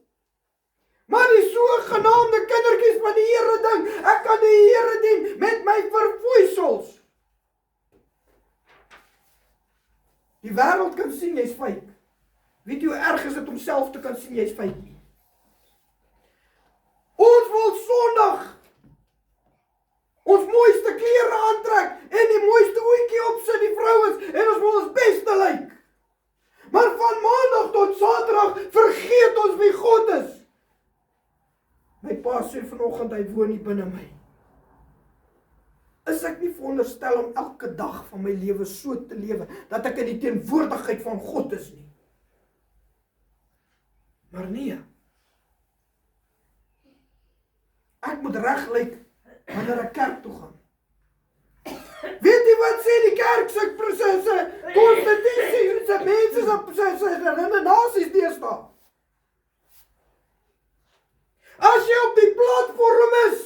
Maar die sogenaamde kindertjies van die Here ding, ek kan die Here dien met my verfoeisels. Die wêreld kan sien jy's fake. Weet jy hoe erg is dit om self te kan sien jy's fake nie? Ons wil Sondag ons mooiste klere aantrek en die mooiste hoedjie opsit, die vrouens, en ons wil ons beste lyk. Maar van Maandag tot Saterdag vergeet ons wie God is. My pa sê vanoggend, hy woon nie binne my. Is ek nie veronderstel om elke dag van my lewe so te lewe, dat ek in die teenwoordigheid van God is nie? Maar nee. Ek moet reg lyk wanneer ek kerk toe gaan. Weet jy wat sê die kerk se konstitusie, se mense se redenasies deesdae? As jy op die platform is,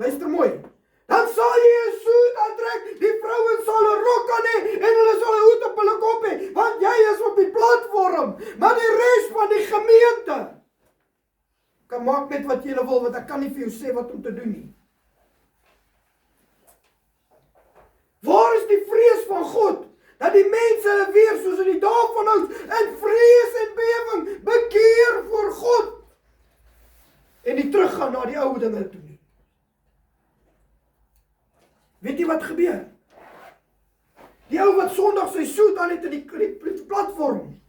luister mooi, dan sal jy 'n soet aantrek, die vrouens sal 'n rok aan hê en hulle sal 'n hoed op hulle kop hê, want jy is op die platform, maar die res van die gemeente kan maak net wat jy wil, want ek kan nie vir jou sê wat om te doen nie. Waar is die vrees van God, dat die mense hulle weer soos in die dae van ons, in vrees en bewering, bekeer voor God, en die teruggaan na die ou dinge toe nie? Weet jy wat gebeur? Die ou wat Sondag sy soet aan het in die platform,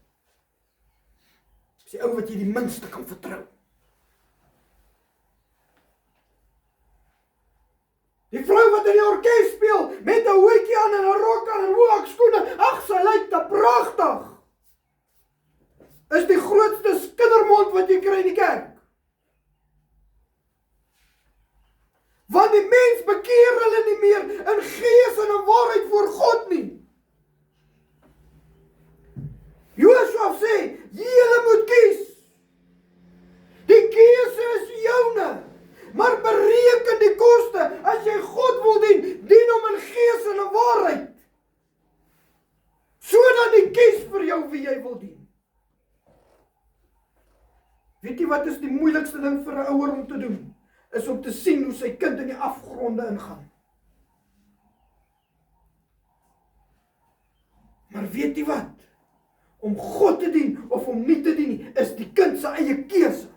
is die ou wat jy die minste kan vertrou. Die vrou wat in die orkes speel, met 'n hoedjie aan en 'n rok aan en hoekskoene, ag, sy lyk te pragtig. Is die grootste skindermond wat jy kry in die kerk. Want die mens bekeer hulle nie meer in gees en in waarheid voor God nie. Joshua sê, julle moet kies. Die keuse is joune, maar bereken die koste. As jy God wil dien, dien hom in gees en in waarheid. Sodat hy kies vir jou wie jy wil dien. Weet jy wat is die moeilikste ding vir 'n ouer om te doen? Is om te sien hoe sy kind in die afgronde ingaan. Maar weet jy wat? Om God te dien of om nie te dien nie, is die kind se eie keuse.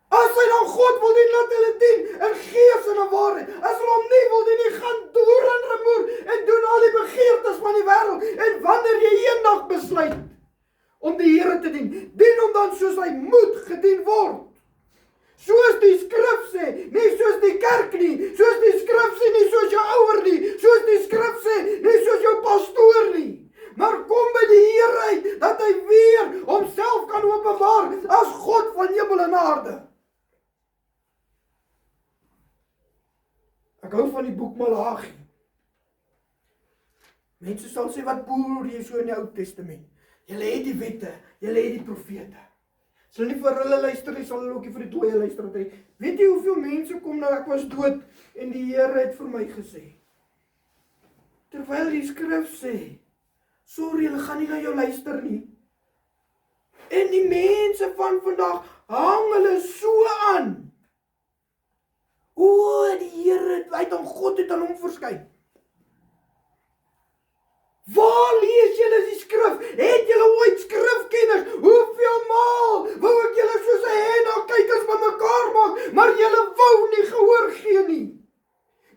As hy dan God wil dien, laat dat hulle dien in gees en in waarheid. As hulle hom nie wil dien nie, gaan deur en remoer en doen al die begeertes van die wêreld. En wanneer jy eendag besluit om die Here te dien hom dan soos hy moet gedien word. Soos die skrif sê, nie soos die kerk nie, soos die skrif sê, nie soos jou ouer nie, soos die skrif sê, nie soos jou pastoor nie. Maar kom by die Here uit, dat hy weer homself kan openbaar as God van hemel en aarde. Ek hou van die boek Maleagi. Mense sal sê, wat boer jy so in die Ou Testament? Julle het die wette, julle het die profete. As hulle nie vir hulle luister nie, sal hulle ook nie vir die dooie luister nie. Weet jy hoeveel mense kom nou, ek was dood, en die Here het vir my gesê, terwyl die skrif sê, sorry, hulle gaan nie na jou luister nie. En die mense van vandag hang hulle so aan. O, die Here, God het aan hom verskyn. Waar lees julle die skrif? Het julle ooit skrifkenners? Hoeveel maal wou ek julle soos 'n hen na kykers bymekaar maak, maar julle wou nie gehoor gee nie.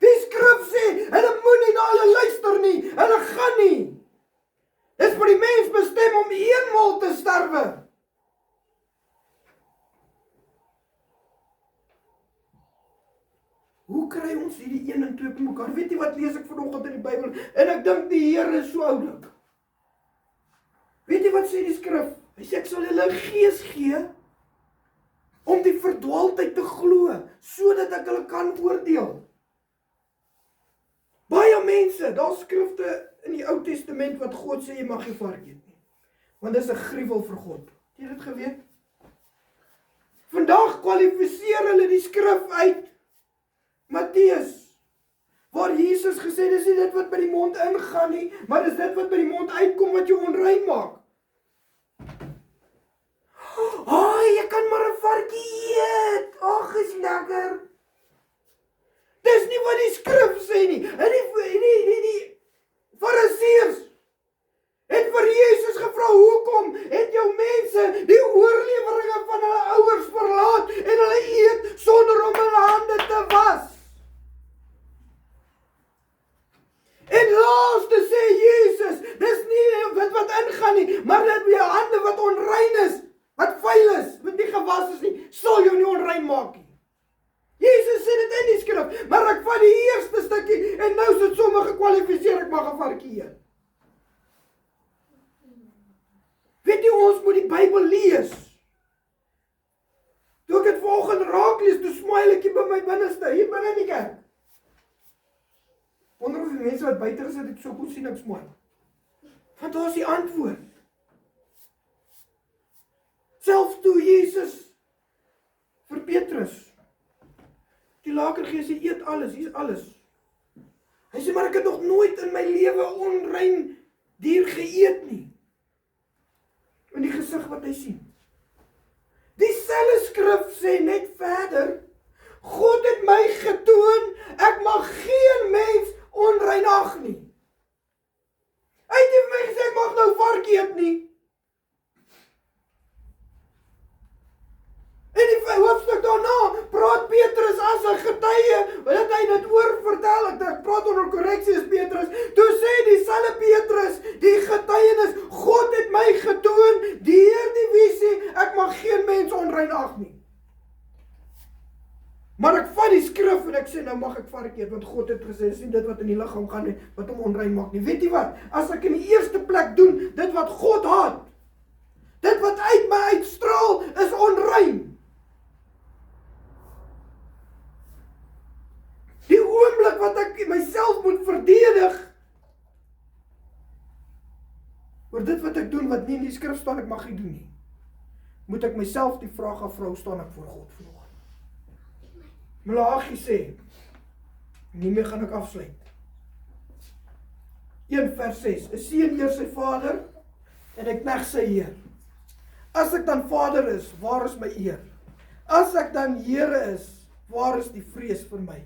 Die skrif sê, hulle moenie na hulle luister nie, hulle gaan nie. Dis vir die mens bestem om eenmaal te sterwe. Hoe kry ons hierdie 1 en 2 by mekaar? Weet jy wat lees ek vanoggend in die Bybel? En ek dink die Here is so oulik. Weet jy wat sê die skrif? Hy sê, ek sal hulle gees gee om die verdwaaldheid te glo, sodat ek hulle kan oordeel. Baie mense, daar skrifte in die Ou Testament wat God sê, jy mag nie vark eet nie. Want dit is 'n gruwel vir God. Het jy dit geweet? Vandag kwalifiseer hulle die skrif uit Matteus, waar Jesus gesê, dis nie dit wat by die mond ingaan nie, maar dis dit wat by die mond uitkom wat jou onrein maak. Jy kan maar 'n varkie eet. Ag, is lekker. Dis nie wat die skrif sê nie. En die Fariseërs het vir Jesus gevra, hoekom het jou mense die oorleweringe van hulle ouers verlaat en hulle eet sonder om hulle hande te was? En laaste sê Jesus, dis nie dit wat ingaan nie, maar dit by jou hande wat onrein is, wat vuil is, wat nie gewas is nie, sal jou nie onrein maak nie. Jesus sê dit in die skrif, maar ek vat die eerste stukkie en nou is dit sommer gekwalifiseer, ek mag 'n varkie eet. Weet jy, ons moet die Bybel lees. Toe ek het vanoggend raak lees, toe smile ek by my binneste, hier binne in die kerk. Wonder of die mense wat buite gesit het, so kon sien ek smile. Want daar is die antwoord. Selfs toe Jesus vir Petrus, die laker gee, sê, eet alles, hier is alles. Hy sê, maar ek het nog nooit in my lewe onrein dier geëet nie. In die gesig wat hy sien. Dieselfde skrif sê net verder, God het my getoon, ek mag geen mens onrein ag nie. Hy het nie vir my gesê, ek mag nou varkie eet nie. In die hoofstuk daarna praat Petrus as 'n getuie, dat hy dit oorvertel, ek praat onder korreksie is Petrus, toe sê dieselfde Petrus, die getuienis, God het my getoon, deur die visie, ek mag geen mens onrein ag nie. Maar ek vat die skrif en ek sê, nou mag ek varkie eet, want God het gesê, dis nie dit wat in die liggaam gaan nie, wat hom onrein maak nie. Weet jy wat, as ek in die eerste plek doen, dit wat God haat, dit wat uit my uitstraal, is onrein. Die oomblik wat ek myself moet verdedig, oor dit wat ek doen, wat nie in die skrif staan, ek mag nie doen nie, moet ek myself die vraag afvra, staan ek voor God vanoggend? Maleagi sê, nie meer gaan ek afsluit. 1 vers 6, 'n seun eer sy vader, en 'n knegt sy heer. As ek dan vader is, waar is my eer? As ek dan Here is, waar is die vrees vir my?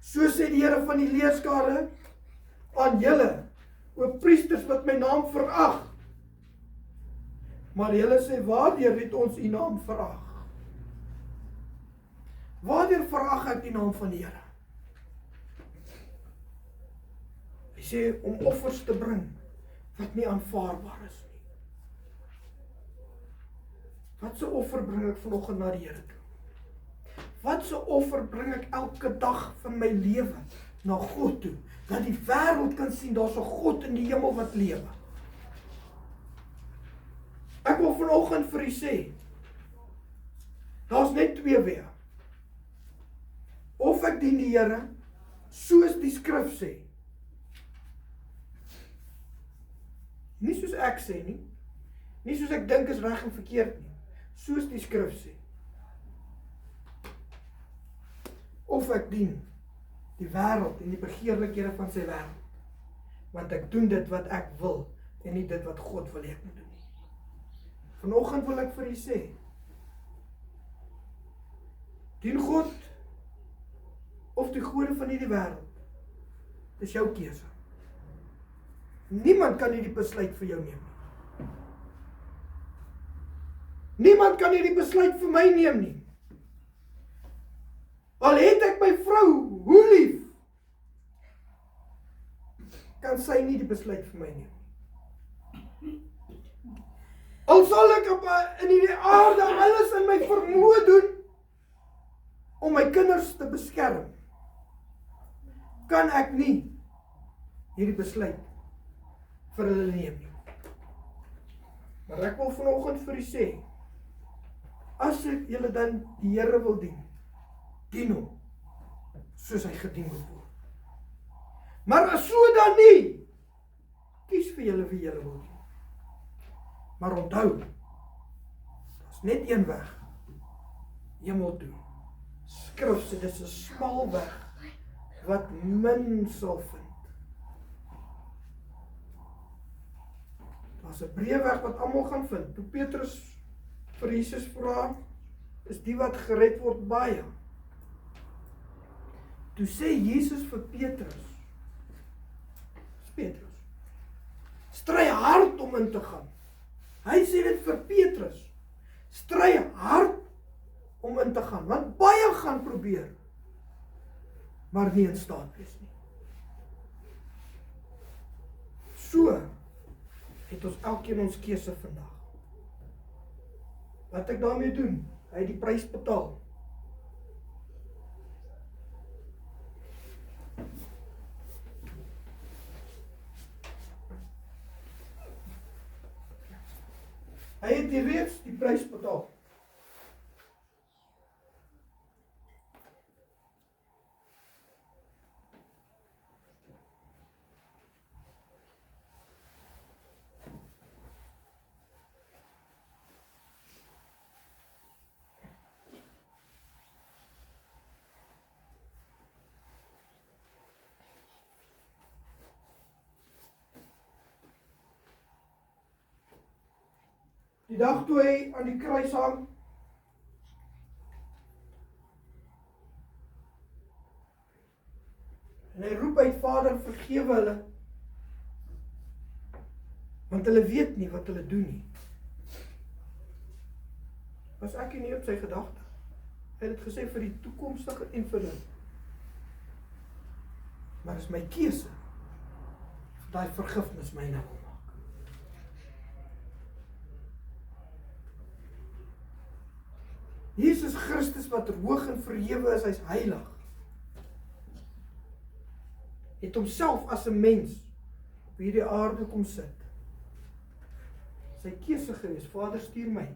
So sê die Here van die leerskare aan julle, o priesters wat my naam verag. Maar julle sê, waardeur het ons u naam verag? Waardeur verag ek die naam van die Here? Hy sê om offers te bring wat nie aanvaarbaar is nie. Wat se offer bring ek vanoggend na die Here toe? Wat se offer bring ek elke dag van my lewe na God toe? Dat die wêreld kan sien daar's 'n God in die hemel wat lewe. Ek wil vanoggend vir u sê, daar's net twee weë. Of ek dien die Here soos die skrif sê. Nie soos ek sê nie. Nie soos ek dink is reg en verkeerd nie. Soos die skrif sê. Of ek dien die wêreld en die begeerlikhede van sy wêreld. Want ek doen dit wat ek wil en nie dit wat God wil hê ek moet doen nie. Vanoggend wil ek vir u sê, dien God of die gode van hierdie wêreld. Dis jou keuse. Niemand kan hierdie besluit vir jou neem nie. Niemand kan hierdie besluit vir my neem nie. Al het ek my vrou, hoe lief, kan sy nie die besluit vir my neem nie. Al sal ek in hierdie aarde alles in my vermoë doen om my kinders te beskerm, kan ek nie hierdie besluit vir hulle neem nie. Maar ek wil vanoggend vir u sê, as ek julle dan die Here wil dien hom, soos hy gedien moet word. Maar as so dan nie, kies vir julle wie julle wil dien. Maar onthou, daar's net een weg, hemel toe. Skrif sê, dis 'n smal weg, wat min sal vind. Daar's 'n breë weg wat almal gaan vind. Toe Petrus vir Jesus vra, is die wat gered word baie. Toe sê Jesus vir Petrus, stry hard om in te gaan. Hy sê dit vir Petrus, stry hard om in te gaan, want baie gaan probeer, maar nie in staat wees nie. So het ons elkeen ons keuse vandag. Wat ek daarmee doen? Hy het die prys betaal. Hy het reeds die prys betaal. Die dag toe hy aan die kruis hang, en hy roep uit, Vader, vergewe hulle, want hulle weet nie wat hulle doen nie. Was ek nie op sy gedagte. Hy het dit gesê vir die toekomstige en vir hulle. Maar is my keuse, daai vergifnis my nou wil maak. Jesus Christus wat hoog en verhewe is, hy's heilig, het homself as 'n mens op hierdie aarde kom sit. Sy keuse gewees, Vader, stuur my.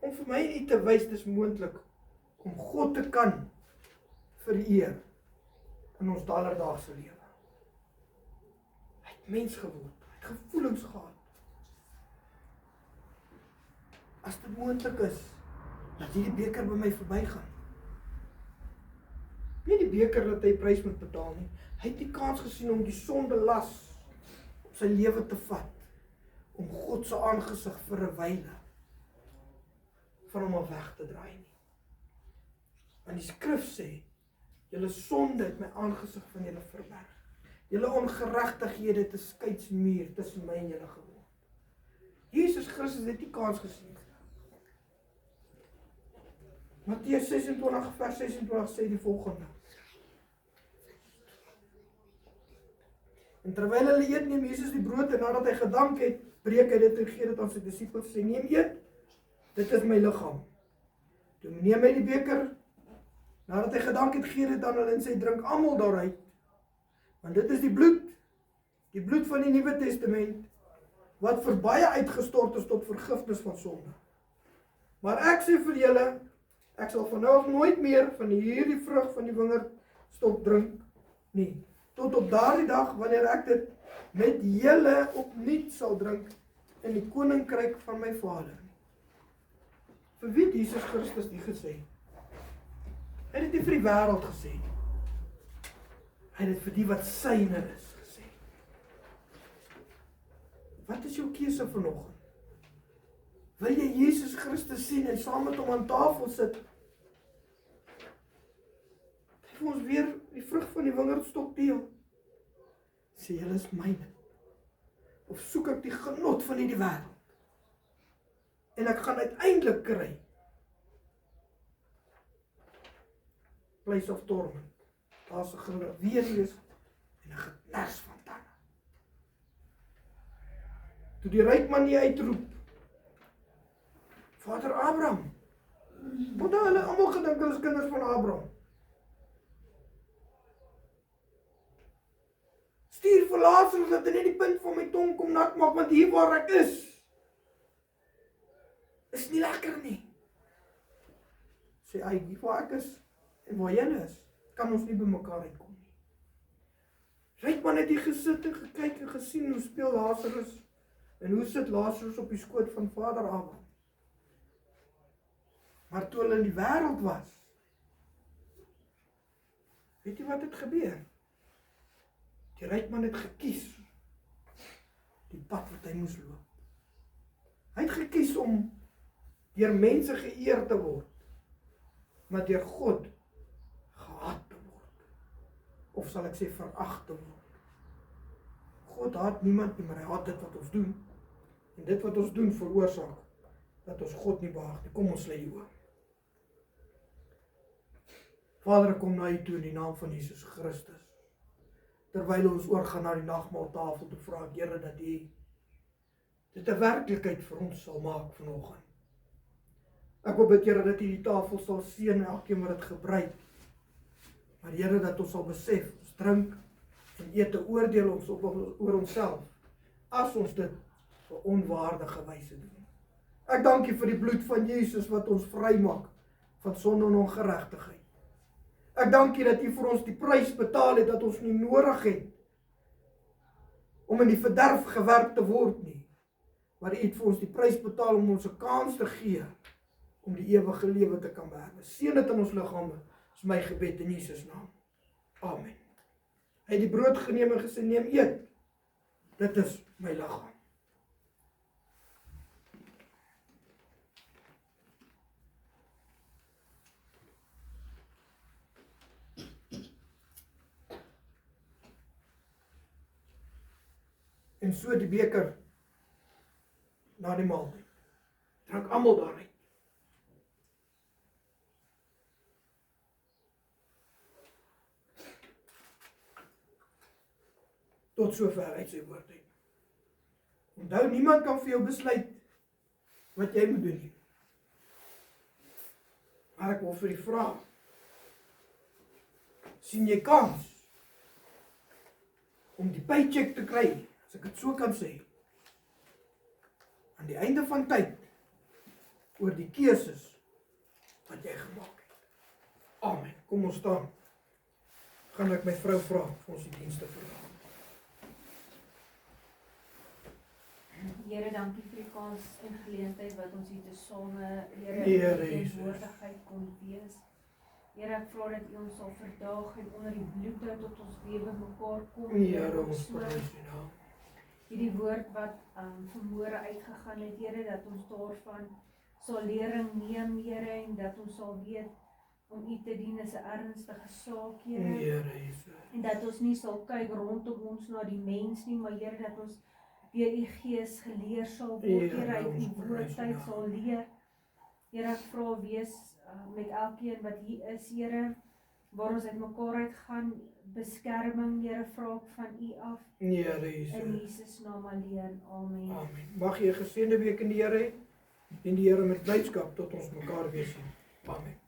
Om vir my nie te wys, dis moontlik om God te kan vereer in ons alledaagse lewe. Hy het mens geword, hy het gevoelens gehad. As dit moontlik is, dat hierdie beker by my verbygaan. Nie die beker dat hy prys moet betaal nie. Hy het die kans gesien om die sonde las op sy lewe te vat, om God se aangesig vir 'n wyle van hom af weg te draai nie. Want die skrif sê, julle sonde het my aangesig van julle verberg. Julle ongeregtighede het 'n skeidsmuur tussen my en julle geword. Jesus Christus het die kans gesien. Matteus 26 vers 26 sê die volgende. En terwyl hulle eet, neem Jesus die brood en nadat hy gedank het, breek hy dit en gee dit aan sy disippels en sê, neem eet, dit is my liggaam. Toe neem hy die beker, nadat hy gedank het, gee dit aan hulle en sê, drink almal daaruit, want dit is die bloed van die Nuwe Testament, wat vir baie uitgestort is tot vergifnis van sonde. Maar ek sê vir julle, ek sal van nou af nooit meer van hierdie vrug van die wingerd stop drink nie. Tot op daardie dag, wanneer ek dit met julle opnuut sal drink in die koninkryk van my Vader. Vir wie het Jesus Christus dit gesê? Hy het dit nie vir die wêreld gesê. Hy het dit vir die wat syne is gesê. Wat is jou keuse vanoggend? Wil jy Jesus Christus sien en saam met hom aan tafel sit? Hy vir ons weer die vrug van die wingerdstok deel. Sê, julle is myne. Of soek ek die genot van hierdie wêreld? En ek gaan uiteindelik kry. Place of torment. Daar's 'n groot weerlees en 'n geknars van tande. Toe die ryk man nie uitroep, Vader Abraham. Wat het hulle almal gedink hulle is kinders van Abraham? Stuur vir Lazarus dat hy net die punt van my tong kom nat maak, want hier waar ek is nie lekker nie. Sê hy, hier waar ek is en waar jy is, kan ons nie by mekaar uitkom nie. Ryk man het hier gesit en gekyk en gesien hoe speel Lazarus en hoe sit Lazarus op die skoot van Vader Abraham. Maar toe hulle in die wêreld was, weet jy wat het gebeur? Die ryk man het gekies die pad wat hy moes loop. Hy het gekies om deur mense geëer te word, maar deur God gehaat te word. Of sal ek sê verag te word. God haat niemand nie, maar hy haat dit wat ons doen. En dit wat ons doen veroorsaak dat ons God nie behaag nie. Kom ons sluit die oë. Vader, ek kom na U toe in die naam van Jesus Christus. Terwyl ons oorgaan na die nagmaaltafel, toe vra ek, Here, dat U dit 'n werklikheid vir ons sal maak vanoggend. Ek wil bid, Here, dat U die tafel sal seën, elkeen wat dit gebruik. Maar Here, dat ons sal besef, ons drink en eet te oordeel ons oor onsself, as ons dit op onwaardige wyse doen. Ek dank U vir die bloed van Jesus wat ons vrymaak van sonde en ongeregtigheid. Ek dank U dat U vir ons die prys betaal het, dat ons nie nodig het om in die verderf gewerp te word nie. Maar U het vir ons die prys betaal om ons 'n kans te gee om die ewige lewe te kan beerwe. Seën dit in ons liggame, is my gebed in Jesus naam. Amen. Hy het die brood geneem en gesê, neem eet. Dit is my liggaam. En so die beker na die maaltyd. Drink almal daaruit. Tot sover uit sy woord uit. Onthou, niemand kan vir jou besluit wat jy moet doen nie. Maar ek wil vir die vraag, sien jy kans om die paycheck te kry, as ek dit so kan sê, aan die einde van tyd, oor die keuses wat jy gemaak het. Amen. Kom ons staan. Gaan ek my vrou vra vir ons die dienste verlaat. Here, dankie vir die kans en geleentheid wat ons hier tesame, Here in Jesus. teenwoordigheid kon wees. Here, ek vra dat U ons sal verdaag en onder die bloed tot ons weer bymekaar kom. Here, ons prys U naam. Hierdie woord wat vanmôre uitgegaan het, Here, dat ons daarvan sal lering neem, Here, en dat ons sal weet om U te dien is 'n ernstige saak, Here. Here Jesus. En dat ons nie sal kyk rondom ons na die mens nie, maar Here, dat ons deur U Gees geleer sal word, Here, uit U woord uit sal leer. Here, ek vra wees met elkeen wat hier is, Here, waar ons uit mekaar uitgaan, beskerming, Here, vra ek van U af, Here in Jesus. Jesus naam alleen, amen. Amen. Mag jy 'n geseënde week in die Here hê en die Here met blydskap tot ons mekaar weer sien. Amen.